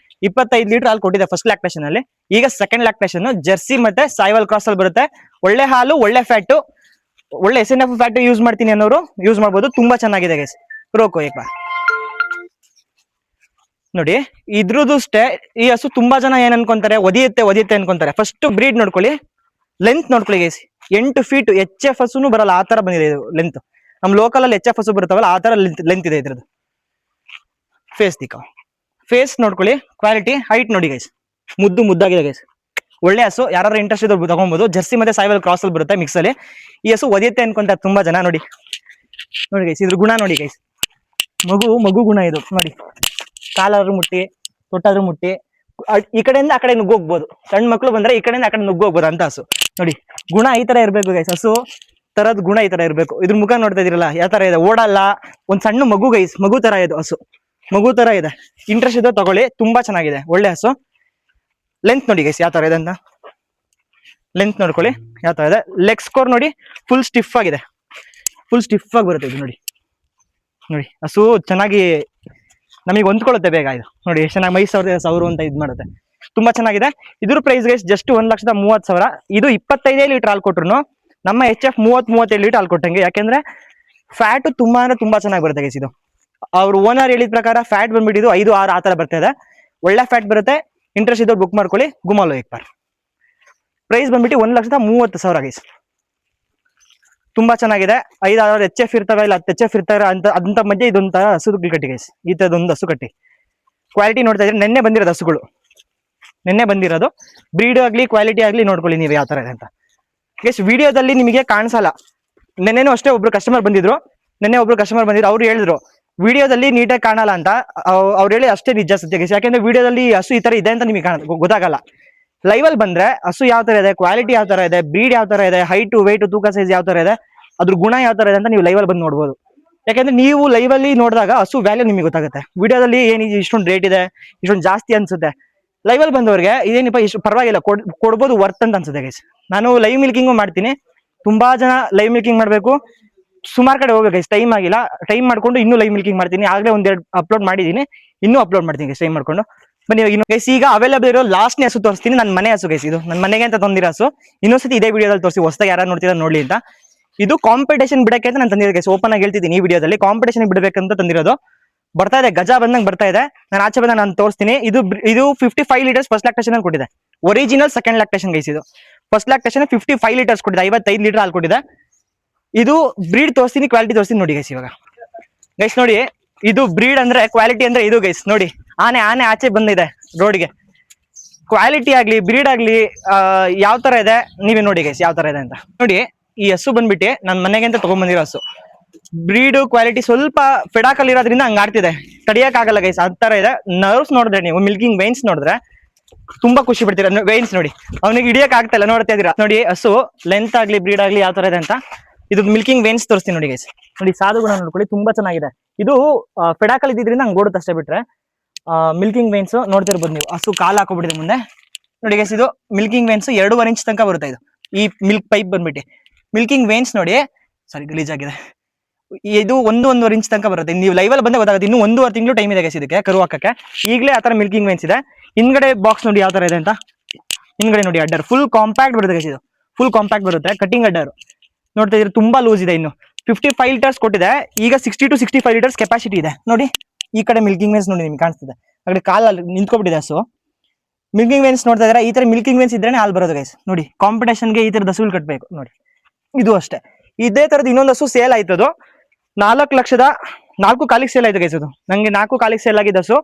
25 ಲೀಟರ್ ಹಾಲು ಕೊಟ್ಟಿದೆ ಫಸ್ಟ್ ಲ್ಯಾಕ್ಟೇಷನ್ ಅಲ್ಲಿ. ಈಗ ಸೆಕೆಂಡ್ ಲ್ಯಾಕ್ಟೇಷನ್ ಜರ್ಸಿ ಮತ್ತೆ ಸಾಯಿಲ್ ಕ್ರಾಸ್ ಅಲ್ಲಿ ಬರುತ್ತೆ. ಒಳ್ಳೆ ಹಾಲು, ಒಳ್ಳೆ ಫ್ಯಾಟ್, ಒಳ್ಳೆ SNF ಫ್ಯಾಟ್ ಯೂಸ್ ಮಾಡ್ತೀನಿ ಅನ್ನೋರು ಯೂಸ್ ಮಾಡ್ಬೋದು. ತುಂಬಾ ಚೆನ್ನಾಗಿದೆ ಗೈಸ್. ರೋಕೋ ಏಕ ನೋಡಿ. ಇದ್ರದ್ದು ಅಷ್ಟೇ, ಈ ಹಸು ತುಂಬಾ ಜನ ಏನ್ ಅನ್ಕೊಂತಾರೆ, ಒದಿಯುತ್ತೆ ಅನ್ಕೊಂತಾರೆ. ಫಸ್ಟ್ ಬ್ರೀಡ್ ನೋಡ್ಕೊಳ್ಳಿ, ಲೆಂತ್ ನೋಡ್ಕೊಳ್ಳಿ ಗೈಸ್. 8 ಫೀಟ್ HF ಹಸುನು ಬರಲ್ಲ, ಆ ತರ ಬಂದಿದೆ ಇದು ಲೆಂತ್. ನಮ್ ಲೋಕಲ್ ಅಲ್ಲಿ HF ಹಸು ಬರುತ್ತವಲ್ಲ ಆ ತರ ಲೆಂತ್ ಇದೆ ಇದ್ರದ್ದು. ಫೇಸ್ ನೋಡ್ಕೊಳ್ಳಿ, ಕ್ವಾಲಿಟಿ, ಹೈಟ್ ನೋಡಿ ಗೈಸ್. ಮುದ್ದಾಗಿದೆ ಗೈಸ್. ಒಳ್ಳೆ ಹಸು, ಯಾರು ಇಂಟ್ರೆಸ್ಟ್ ಇದ್ರು ತಗೊಬಹುದು. ಜರ್ಸಿ ಮತ್ತೆ ಸಾಯಿವಲ್ ಕ್ರಾಸ್ ಅಲ್ಲಿ ಬರುತ್ತೆ ಮಿಕ್ಸ್ ಅಲ್ಲಿ. ಈ ಹಸು ಒದಿಯುತ್ತೆ ಅನ್ಕೊಂತ ತುಂಬಾ ಜನ. ನೋಡಿ ನೋಡಿ ಗೈಸ್, ಇದ್ರ ಗುಣ ನೋಡಿ ಗೈಸ್, ಮಗು ಗುಣ ಇದು ನೋಡಿ. ಕಾಲಾದ್ರೂ ಮುಟ್ಟಿ, ತೊಟ್ಟಾದ್ರೂ ಮುಟ್ಟಿ, ಈ ಕಡೆಯಿಂದ ಆ ಕಡೆ ನುಗ್ಗೋಗ್ಬೋದು. ಸಣ್ಣ ಮಕ್ಳು ಬಂದ್ರೆ ಈ ಕಡೆಯಿಂದ ಆ ಕಡೆ ನುಗ್ಗೋಗ್ಬೋದು ಅಂತ ಹಸು. ನೋಡಿ ಗುಣ ಈ ತರ ಇರ್ಬೇಕು ಗೈಸ್, ಹಸು ತರದ್ ಗುಣ ಈ ತರ ಇರ್ಬೇಕು. ಇದ್ರ ಮುಖ ನೋಡ್ತಾ ಇದೀರಲ್ಲ ಯಾವ ತರ ಇದೆ, ಓಡಲ್ಲ, ಒಂದ್ ಸಣ್ಣ ಮಗು ಗೈಸ್, ಮಗು ತರ ಇದೆ ಹಸು, ಮಗು ತರ ಇದೆ. ಇಂಟ್ರೆಸ್ಟ್ ಇದ್ರೆ ತಗೊಳ್ಳಿ, ತುಂಬಾ ಚೆನ್ನಾಗಿದೆ, ಒಳ್ಳೆ ಹಸು. ಲೆಂತ್ ನೋಡಿ ಗೈಸ್ ಯಾವ ತರ ಇದೆ ಅಂತ, ಲೆಂತ್ ನೋಡ್ಕೊಳ್ಳಿ ಯಾವ ತರ ಇದೆ. ಲೆಗ್ ಸ್ಕೋರ್ ನೋಡಿ, ಫುಲ್ ಸ್ಟಿಫ್ ಆಗಿದೆ, ಫುಲ್ ಸ್ಟಿಫ್ ಆಗಿ ಬರುತ್ತೆ ಇದು. ನೋಡಿ ನೋಡಿ ಹಸು ಚೆನ್ನಾಗಿ ನಮಗೆ ಹೊಂದ್ಕೊಳ್ಳುತ್ತೆ ಬೇಗ. ಇದು ನೋಡಿ ಎಷ್ಟು ಚೆನ್ನಾಗಿ ಮೈ ಸಾವಿರ ಅಂತ ಇದು ಮಾಡುತ್ತೆ, ತುಂಬಾ ಚೆನ್ನಾಗಿದೆ. ಇದ್ರ ಪ್ರೈಸ್ ಗೈಸ್ ಜಸ್ಟ್ 1,30,000. ಇದು 25 ಲೀಟರ್ ಹಾಲು ಕೊಟ್ರು ನಮ್ಮ HF 30-35 ಲೀಟರ್ ಹಾಲು ಕೊಟ್ಟಂಗೆ. ಯಾಕೆಂದ್ರೆ ಫ್ಯಾಟ್ ತುಂಬಾ ಅಂದ್ರೆ ತುಂಬಾ ಚೆನ್ನಾಗಿ ಬರುತ್ತೆ ಗೈಸ್. ಇದು ಅವ್ರು ಓನರ್ ಹೇಳಿದ ಪ್ರಕಾರ ಫ್ಯಾಟ್ ಬಂದ್ಬಿಟ್ಟಿದ್ದು 5-6 ಆ ತರ ಬರ್ತಾ ಇದೆ, ಒಳ್ಳೆ ಫ್ಯಾಟ್ ಬರುತ್ತೆ. ಇಂಟ್ರೆಸ್ಟ್ ಇದ್ದವ್ರು ಬುಕ್ ಮಾಡ್ಕೊಳ್ಳಿ. ಗುಮಾಲೋ ಏಕ್ ಬಾರ್. ಪ್ರೈಸ್ ಬಂದ್ಬಿಟ್ಟು 1,30,000 ಗೈಸ್. ತುಂಬಾ ಚೆನ್ನಾಗಿದೆ. 5-6 HF ಇರ್ತವೆ, ಇಲ್ಲ 10 HF ಇರ್ತಾರೆ ಅಂತ ಮಧ್ಯೆ ಇದೊಂಥರ ಹಸು ಕಟ್ಟಿ ಗೈಸ್, ಈ ತರದೊಂದು ಹಸು ಕಟ್ಟಿ. ಕ್ವಾಲಿಟಿ ನೋಡ್ತಾ ಇದ್ರೆ ನೆನ್ನೆ ಬಂದಿರೋದು ಹಸುಗಳು, ನೆನ್ನೆ ಬಂದಿರೋದು. ಬ್ರೀಡ್ ಆಗ್ಲಿ ಕ್ವಾಲಿಟಿ ಆಗ್ಲಿ ನೋಡ್ಕೊಳ್ಳಿ ನೀವು ಯಾವ ತರ ಇದೆ ಅಂತ ಗೈಸ್. ವಿಡಿಯೋದಲ್ಲಿ ನಿಮಗೆ ಕಾಣಿಸಲ್ಲ. ನೆನ್ನೆನೂ ಅಷ್ಟೇ ಒಬ್ರು ಕಸ್ಟಮರ್ ಬಂದಿದ್ರು, ಅವ್ರು ಹೇಳಿದ್ರು ವಿಡಿಯೋದಲ್ಲಿ ನೀಟಾಗಿ ಕಾಣಲ್ಲ ಅಂತ. ಅವ್ರು ಹೇಳಿ ಅಷ್ಟೇ ನಿಜ ಸತ್ಯ ಗೈಸ್. ಯಾಕೆಂದ್ರೆ ವಿಡಿಯೋದಲ್ಲಿ ಹಸು ಈ ತರ ಇದೆ ಅಂತ ನಿಮಗೆ ಗೊತ್ತಾಗಲ್ಲ. ಲೈವ್ ಅಲ್ಲಿ ಬಂದ್ರೆ ಹಸು ಯಾವ ತರ ಇದೆ, ಕ್ವಾಲಿಟಿ ಯಾವ ತರ ಇದೆ, ಬ್ರೀಡ್ ಯಾವ ತರ ಇದೆ, ಹೈಟ್ ವೆಯ್ಟ್ ತೂಕ ಸೈಜ್ ಯಾವ ತರ ಇದೆ, ಅದ್ರ ಗುಣ ಯಾವ ತರ ಇದೆ ಅಂತ ನೀವು ಲೈವ್ ಅಲ್ಲಿ ಬಂದು ನೋಡ್ಬೋದು. ಯಾಕಂದ್ರೆ ನೀವು ಲೈವ್ ಅಲ್ಲಿ ನೋಡಿದಾಗ ಹಸು ವ್ಯಾಲ್ಯೂ ನಿಮಗೆ ಗೊತ್ತಾಗುತ್ತೆ. ವಿಡಿಯೋದಲ್ಲಿ ಏನಿದೆ ಇಷ್ಟೊಂದು ರೇಟ್ ಇದೆ, ಇಷ್ಟೊಂದು ಜಾಸ್ತಿ ಅನ್ಸುತ್ತೆ. ಲೈವ್ ಅಲ್ಲಿ ಬಂದವ್ರಿಗೆ ಇದೇನಿಪ್ಪ ಇಷ್ಟು ಪರವಾಗಿಲ್ಲ ಕೊಡ್ಬೋದು ವರ್ತ್ ಅಂತ ಅನ್ಸುತ್ತೆ ಗೈಸ್. ನಾನು ಲೈವ್ ಮಿಲ್ಕಿಂಗು ಮಾಡ್ತೀನಿ, ತುಂಬಾ ಜನ ಲೈವ್ ಮಿಲ್ಕಿಂಗ್ ಮಾಡ್ಬೇಕು, ಸುಮಾರು ಕಡೆ ಹೋಗ್ಬೇಕು ಗೈಸ್, ಟೈಮ್ ಆಗಿಲ್ಲ. ಟೈಮ್ ಮಾಡ್ಕೊಂಡು ಇನ್ನೂ ಲೈವ್ ಮಿಲ್ಕಿಂಗ್ ಮಾಡ್ತೀನಿ. ಆಗ್ಲೇ ಒಂದೆರಡು ಅಪ್ಲೋಡ್ ಮಾಡಿದೀನಿ, ಇನ್ನೂ ಅಪ್ಲೋಡ್ ಮಾಡ್ತೀನಿ ಗೈಸ್ ಟೈಮ್ ಮಾಡ್ಕೊಂಡು. ಬನ್ನಿ ಇನ್ನು ಗೈಸ್, ಈಗ ಅವೈಲೇಬಲ್ ಇರೋ ಲಾಸ್ಟ್ನೇ ಹಸು ತೋರಿಸ್ತೀನಿ. ನನ್ನ ಮನೆ ಹಸು ಗೈಸ್, ಇದು ನನ್ನ ಮನೆಗೆ ಅಂತ ತಂದಿರೋ ಹಸು. ಇನ್ನೊಂದ್ಸತಿ ಇದೇ ವಿಡಿಯೋದಲ್ಲಿ ತೋರಿಸಿ, ಹೊಸದಾಗಿ ಯಾರು ನೋಡ್ತೀರಾ ನೋಡ್ಲಿ ಅಂತ. ಇದು ಕಾಂಪಿಟೇಷನ್ ಬಿಡಕ್ಕೆ ಅಂತ ನಾನು ತಂದಿರೋದು ಗೈಸ್. ಓಪನ್ ಆಗಿ ಹೇಳ್ತಿದ್ದೀನಿ, ಈ ವಿಡಿಯೋದಲ್ಲಿ ಕಾಂಪಿಟೇಷನ್ ಬಿಡಬೇಕಂತ ತಂದಿರೋದು. ಬರ್ತಾ ಇದೆ, ಗಜ ಬಂದಂಗೆ ಬರ್ತಾ ಇದೆ. ನಾನು ಆಚೆ ಬಂದ ನಾನು ತೋರಿಸ್ತೀನಿ. ಇದು 55 ಲೀಟರ್ಸ್ ಫಸ್ಟ್ ಲ್ಯಾಕ್ಟೇಷನ್ ಅಲ್ಲಿ ಕೊಟ್ಟಿದೆ. Original second lactation guys. ಇದು ಫಸ್ಟ್ ಲ್ಯಾಕ್ಟೇಷನ್ 55 ಲೀಟರ್ಸ್ ಕೊಟ್ಟಿದೆ, 55 ಲೀಟರ್ ಹಾಲು ಕೊಟ್ಟಿದೆ. ಇದು ಬ್ರೀಡ್ ತೋರಿಸ್ತೀನಿ, ಕ್ವಾಲಿಟಿ ತೋರಿಸ್ತೀನಿ ನೋಡಿ ಗೈಸ್. ಇವಾಗ ಗೈಸ್ ನೋಡಿ, ಇದು ಬ್ರೀಡ್ ಅಂದ್ರೆ ಕ್ವಾಲಿಟಿ ಅಂದ್ರೆ ಇದು ಗೈಸ್. ನೋಡಿ ಆನೆ ಆಚೆ ಬಂದಿದೆ ರೋಡ್ಗೆ. ಕ್ವಾಲಿಟಿ ಆಗ್ಲಿ ಬ್ರೀಡ್ ಆಗ್ಲಿ ಯಾವ ತರ ಇದೆ ನೀವೇ ನೋಡಿ ಗೈಸ್, ಯಾವ ತರ ಇದೆ ಅಂತ ನೋಡಿ. ಈ ಹಸು ಬಂದ್ಬಿಟ್ಟು ನನ್ನ ಮನೆಗೆ ಅಂತ ತಗೊಂಡ್ಬಂದಿರೋ ಹಸು. ಬ್ರೀಡ್ ಕ್ವಾಲಿಟಿ ಸ್ವಲ್ಪ ಫೆಡಾಕಲ್ ಇರೋದ್ರಿಂದ ಹಂಗ ಆಡ್ತಿದೆ, ತಡಿಯಕ್ ಆಗಲ್ಲ ಗೈಸ್, ಆ ತರ ಇದೆ. ನರ್ವ್ಸ್ ನೋಡಿದ್ರೆ ನೀವು, ಮಿಲ್ಕಿಂಗ್ ವೈನ್ಸ್ ನೋಡಿದ್ರೆ ತುಂಬಾ ಖುಷಿ ಪಡ್ತೀರಾ. ವೈನ್ಸ್ ನೋಡಿ, ಅವನಿಗೆ ಹಿಡಿಯಕ್ ಆಗ್ತಾ ಇಲ್ಲ, ನೋಡ್ತಾ ಇದೀರಾ ನೋಡಿ. ಹಸು ಲೆಂತ್ ಆಗ್ಲಿ ಬ್ರೀಡ್ ಆಗ್ಲಿ ಯಾವ ತರ ಇದೆ ಅಂತ. ಇದು ಮಿಲ್ಕಿಂಗ್ ವೇನ್ಸ್ ತೋರಿಸ್ತೀನಿ ನೋಡಿ ಗೈಸ್. ನೋಡಿ ಸಾಧುಗುಣ ನೋಡ್ಕೊಳ್ಳಿ, ತುಂಬಾ ಚೆನ್ನಾಗಿದೆ. ಇದು ಫೆಡಾಕಲ್ ಇದ್ದಿದ್ರಿಂದ ಹಂಗೆ ಓಡುತ್ತೆ ಅಷ್ಟೇ, ಬಿಟ್ರೆ ಮಿಲ್ಕಿಂಗ್ ವೇನ್ಸ್ ನೋಡ್ತಿರ್ಬೋದು ನೀವು. ಹಸು ಕಾಲು ಹಾಕೋಬಿಟ್ಟಿದೆ ಮುಂದೆ ನೋಡಿ ಗೈಸ್. ಇದು ಮಿಲ್ಕಿಂಗ್ ವೇನ್ಸ್ 2.5 ಇಂಚ್ ತನಕ ಬರುತ್ತೆ. ಇದು ಈ ಮಿಲ್ಕ್ ಪೈಪ್ ಬಂದ್ಬಿಟ್ಟು ಮಿಲ್ಕಿಂಗ್ ವೇನ್ಸ್ ನೋಡಿ, ಸಾರಿ ಗಲೀಜ್ ಆಗಿದೆ. ಇದು 1-1.5 ಇಂಚ್ ತನಕ ಬರುತ್ತೆ. ನೀವು ಲೈವ್ ಅಲ್ಲಿ ಬಂದೇ ಗೊತ್ತಾಗುತ್ತೆ. ಇನ್ನು 1.5 ತಿಂಗಳು ಟೈಮ್ ಇದೆ ಗೈಸ್ ಇದಕ್ಕೆ ಕರು ಹಾಕಕ್ಕೆ. ಈಗಲೇ ಆತರ ಮಿಲ್ಕಿಂಗ್ ವೇನ್ಸ್ ಇದೆ. ಹಿಂದ್ಗಡೆ ಬಾಕ್ಸ್ ನೋಡಿ ಯಾವ ತರ ಇದೆ ಅಂತ. ಹಿಂದ್ಗಡೆ ನೋಡಿ ಅಡ್ಡರ್ ಫುಲ್ ಕಾಂಪ್ಯಾಕ್ಟ್ ಬರುತ್ತೆ ಗೈಸ್. ಇದು ಫುಲ್ ಕಾಂಪ್ಯಾಕ್ಟ್ ಬರುತ್ತೆ, ಕಟಿಂಗ್ ಅಡ್ಡರ್ ನೋಡ್ತಾ ಇದ್ರೆ ತುಂಬಾ ಲೂಸ್ ಇದೆ. ಇನ್ನು 55 ಲೀಟರ್ಸ್ ಕೊಟ್ಟಿದೆ, ಈಗ 60 to 65 ಲೀಟರ್ಸ್ ಕೆಪಾಸಿಟಿ ಇದೆ ನೋಡಿ. ಈ ಕಡೆ ಮಿಲ್ಕಿಂಗ್ ವೇನ್ಸ್ ನೋಡಿ ನಿಮ್ಗೆ ಕಾಣಿಸ್ತಿದೆ, ಆ ಕಡೆ ಕಾಲಲ್ಲಿ ನಿಂತ್ಕೊಬಿಟ್ಟಿದೆ ಹಸು. ಮಿಲ್ಕಿಂಗ್ ವೇನ್ಸ್ ನೋಡ್ತಾ ಇದ್ರೆ ಈ ತರ ಮಿಲ್ಕಿಂಗ್ ವೇನ್ಸ್ ಇದ್ರೆ ಹಾಲು ಬರೋದು ಗೈಸ್. ನೋಡಿ ಕಾಂಪಿಟೇಷನ್ಗೆ ಈ ತರದ ಹಸುಗಳು ಕಟ್ಟಬೇಕು ನೋಡಿ. ಇದು ಅಷ್ಟೇ. ಇದೇ ತರದ ಇನ್ನೊಂದು ಹಸು ಸೇಲ್ ಆಯ್ತದು 4,04,000 ಸೇಲ್ ಆಯ್ತು ಗೈಸ್. ಅದು ನಂಗೆ 4,04,000 ಸೇಲ್ ಆಗಿದ್ದ ಹಸು.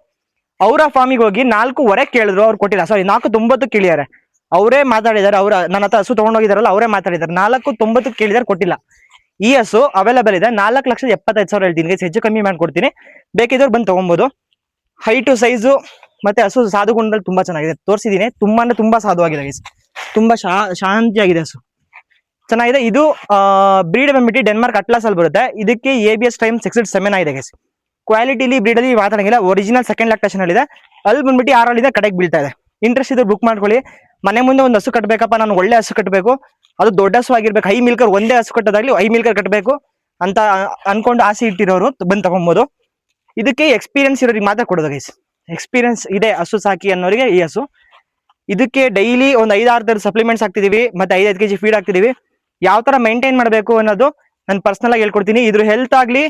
ಅವರ ಫಾರ್ಮಿಗೆ ಹೋಗಿ 4.25 ಕೇಳಿದ್ರು, ಅವ್ರು ಕೊಟ್ಟಿಲ್ಲ. ಸಾರಿ 4.90 ಕೇಳಿದ್ದಾರೆ. ಅವರೇ ಮಾತಾಡಿದಾರೆ, ನನ್ನ ಹತ್ರ ಹಸು ತಗೊಂಡೋಗಿದಾರಲ್ಲ ಅವರೇ ಮಾತಾಡಿದಾರೆ. 4.90 ಕೇಳಿದಾರೆ, ಕೊಟ್ಟಿಲ್ಲ. ಈ ಹಸು ಅವೈಲೇಬಲ್ ಇದೆ, 4,75,000 ಹೇಳ್ತೀನಿ ಗೈಸ್. ಹೆಚ್ಚು ಕಮ್ಮಿ ಮಾಡ್ಕೊಡ್ತೀನಿ, ಬೇಕಿದ್ದವ್ರು ಬಂದು ತಗೊಬೋದು. ಹೈಟು ಸೈಜು ಮತ್ತೆ ಹಸು ಸಾಧು ಗುಣದಲ್ಲಿ ತುಂಬಾ ಚೆನ್ನಾಗಿದೆ, ತೋರಿಸಿದೀನಿ. ತುಂಬಾ ಅಂದ್ರೆ ತುಂಬಾ ಸಾಧುವಾಗಿದೆ ಗೈಸ್, ತುಂಬಾ ಶಾಂತಿಯಾಗಿದೆ ಹಸು, ಚೆನ್ನಾಗಿದೆ. ಇದು ಬ್ರೀಡ್ ಬಂದ್ಬಿಟ್ಟು ಡೆನ್ಮಾರ್ಕ್ ಅಟ್ಲಾಸ್ ಅಲ್ಲಿ ಬರುತ್ತೆ. ಇದಕ್ಕೆ ABS ಟೈಮ್ 6-7 ಆಗಿದೆ ಗೈಸ್. ಕ್ವಾಲಿಟಿಲಿ ಬ್ರೀಡ್ ಅಲ್ಲಿ ಮಾತಾಡಂಗಿಲ್ಲ. ಒರಿಜಿನಲ್ ಸೆಕೆಂಡ್ ಲ್ಯಾಕ್ಟೇಷನ್ ಅಲ್ಲಿ ಇದೆ. ಅಲ್ಲಿ ಬಂದ್ಬಿಟ್ಟು 6 ಕಡೆಗೆ ಬೀಳ್ತಾ ಇದೆ. ಇಂಟ್ರೆಸ್ಟ್ ಇದ್ರೆ ಬುಕ್ ಮಾಡ್ಕೊಳ್ಳಿ. ಮನೆ ಮುಂದೆ ಒಂದು ಹಸು ಕಟ್ಟಬೇಕಪ್ಪ, ನಾನು ಒಳ್ಳೆ ಹಸು ಕಟ್ಟಬೇಕು, ಅದು ದೊಡ್ಡ ಹಸು ಆಗಿರ್ಬೇಕು, ಹೈ ಮಿಲ್ಕರ್, ಒಂದೇ ಹಸು ಕಟ್ಟೋದಾಗ್ಲಿ ಹೈ ಮಿಲ್ಕರ್ ಕಟ್ಟಬೇಕು ಅಂತ ಅನ್ಕೊಂಡು ಆಸೆ ಇಟ್ಟಿರೋರು ಬಂದು ತಗೊಬೋದು. ಇದಕ್ಕೆ ಎಕ್ಸ್ಪೀರಿಯನ್ಸ್ ಇರೋರಿಗೆ ಮಾತ್ರ ಕೊಡೋದು ಗೈಸ್. ಎಕ್ಸ್ಪೀರಿಯನ್ಸ್ ಇದೆ ಹಸು ಸಾಕಿ ಅನ್ನೋರಿಗೆ ಈ ಹಸು. ಇದಕ್ಕೆ ಡೈಲಿ ಒಂದು 5-6 ಥರದ ಸಪ್ಲಿಮೆಂಟ್ಸ್ ಹಾಕ್ತಿದೀವಿ, ಮತ್ತೆ 5-5 kg ಫೀಡ್ ಹಾಕ್ತಿದೀವಿ. ಯಾವ ತರ ಮೇಂಟೈನ್ ಮಾಡಬೇಕು ಅನ್ನೋದು ನಾನು ಪರ್ಸನಲ್ ಆಗಿ ಹೇಳ್ಕೊಡ್ತೀನಿ. ಇದ್ರ ಹೆಲ್ತ್ ಆಗ್ಲಿ,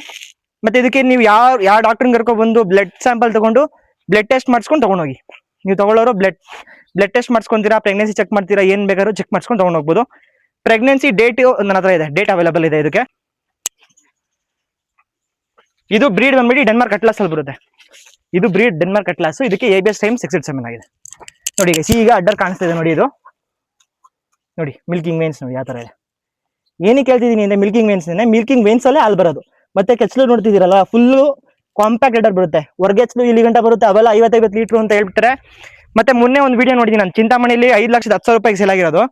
ಮತ್ತೆ ಇದಕ್ಕೆ ನೀವು ಯಾವ ಡಾಕ್ಟರ್ ಕರ್ಕೊಂಡು ಬಂದು ಬ್ಲಡ್ ಸ್ಯಾಂಪಲ್ ತಗೊಂಡು ಬ್ಲಡ್ ಟೆಸ್ಟ್ ಮಾಡಿಸ್ಕೊಂಡು ತಗೊಂಡೋಗಿ. ನೀವು ತಗೊಳ್ಳೋರು ಬ್ಲಡ್ ಟೆಸ್ಟ್ ಮಾಡಿಸ್ಕೊಂತೀರಾ, ಪ್ರೆಗ್ನೆನ್ಸಿ ಚೆಕ್ ಮಾಡ್ತೀರಾ, ಏನ್ ಬೇಕಾದ್ರೂ ಚೆಕ್ ಮಾಡಿಸ್ಕೊಂಡು ತಗೊಂಡು ಹೋಗ್ಬೋದು. ಪ್ರೆಗ್ನೆನ್ಸಿ ಡೇಟ್ ನನ್ನ ಹತ್ರ ಇದೆ, ಡೇಟ್ ಅವೈಲೇಬಲ್ ಇದೆ ಇದಕ್ಕೆ. ಇದು ಬ್ರೀಡ್ ಬಂದ್ಬಿಟ್ಟು ಡೆನ್ಮಾರ್ಕ್ ಅಟ್ಲಾಸ್ ಅಲ್ಲಿ ಬರುತ್ತೆ. ಇದು ಬ್ರೀಡ್ ಡೆನ್ಮಾರ್ಕ್ ಅಟ್ಲಾಸ್. ಇದಕ್ಕೆ ABS ಟೈಮ್ 6-7 ಆಗಿದೆ ನೋಡಿ ಗೈಸ್. ಈಗ ಅಡ್ಡರ್ ಕಾಣಿಸ್ತಿದೆ ನೋಡಿ. ಇದು ನೋಡಿ ಮಿಲ್ಕಿಂಗ್ ವೇನ್ಸ್ ನೋಡಿ ಯಾವ ತರ ಇದೆ. ಏನಕ್ಕೆ ಹೇಳ್ತಿದ್ದೀನಿ ಅಂದ್ರೆ ಮಿಲ್ಕಿಂಗ್ ವೇನ್ಸ್ ಅಲ್ಲೇ ಹಾಲು ಬರೋದು. ಮತ್ತೆ ಕೆಚ್ಚಲು ನೋಡ್ತಿದ್ದೀರಲ್ಲ ಫುಲ್ಲು ಕಾಂಪ್ಯಾಕ್ಟ್ ಲೀಟರ್ ಬರುತ್ತೆ, ಹೊರಗೆಚ್ಚಲು ಇಲ್ಲಿ ಗಂಟ ಬರುತ್ತೆ, ಅವೆಲ್ಲ 50 ಲೀಟರ್ ಅಂತ ಹೇಳ್ಬಿಟ್ರೆ. ಮತ್ತೆ ಮೊನ್ನೆ ಒಂದು ವಿಡಿಯೋ ನೋಡಿದ್ದೀನಿ ನಾನು, ಚಿಂತಾಮಣಿಲಿ 5,10,000 ಸೇಲ್ ಆಗಿರೋದು.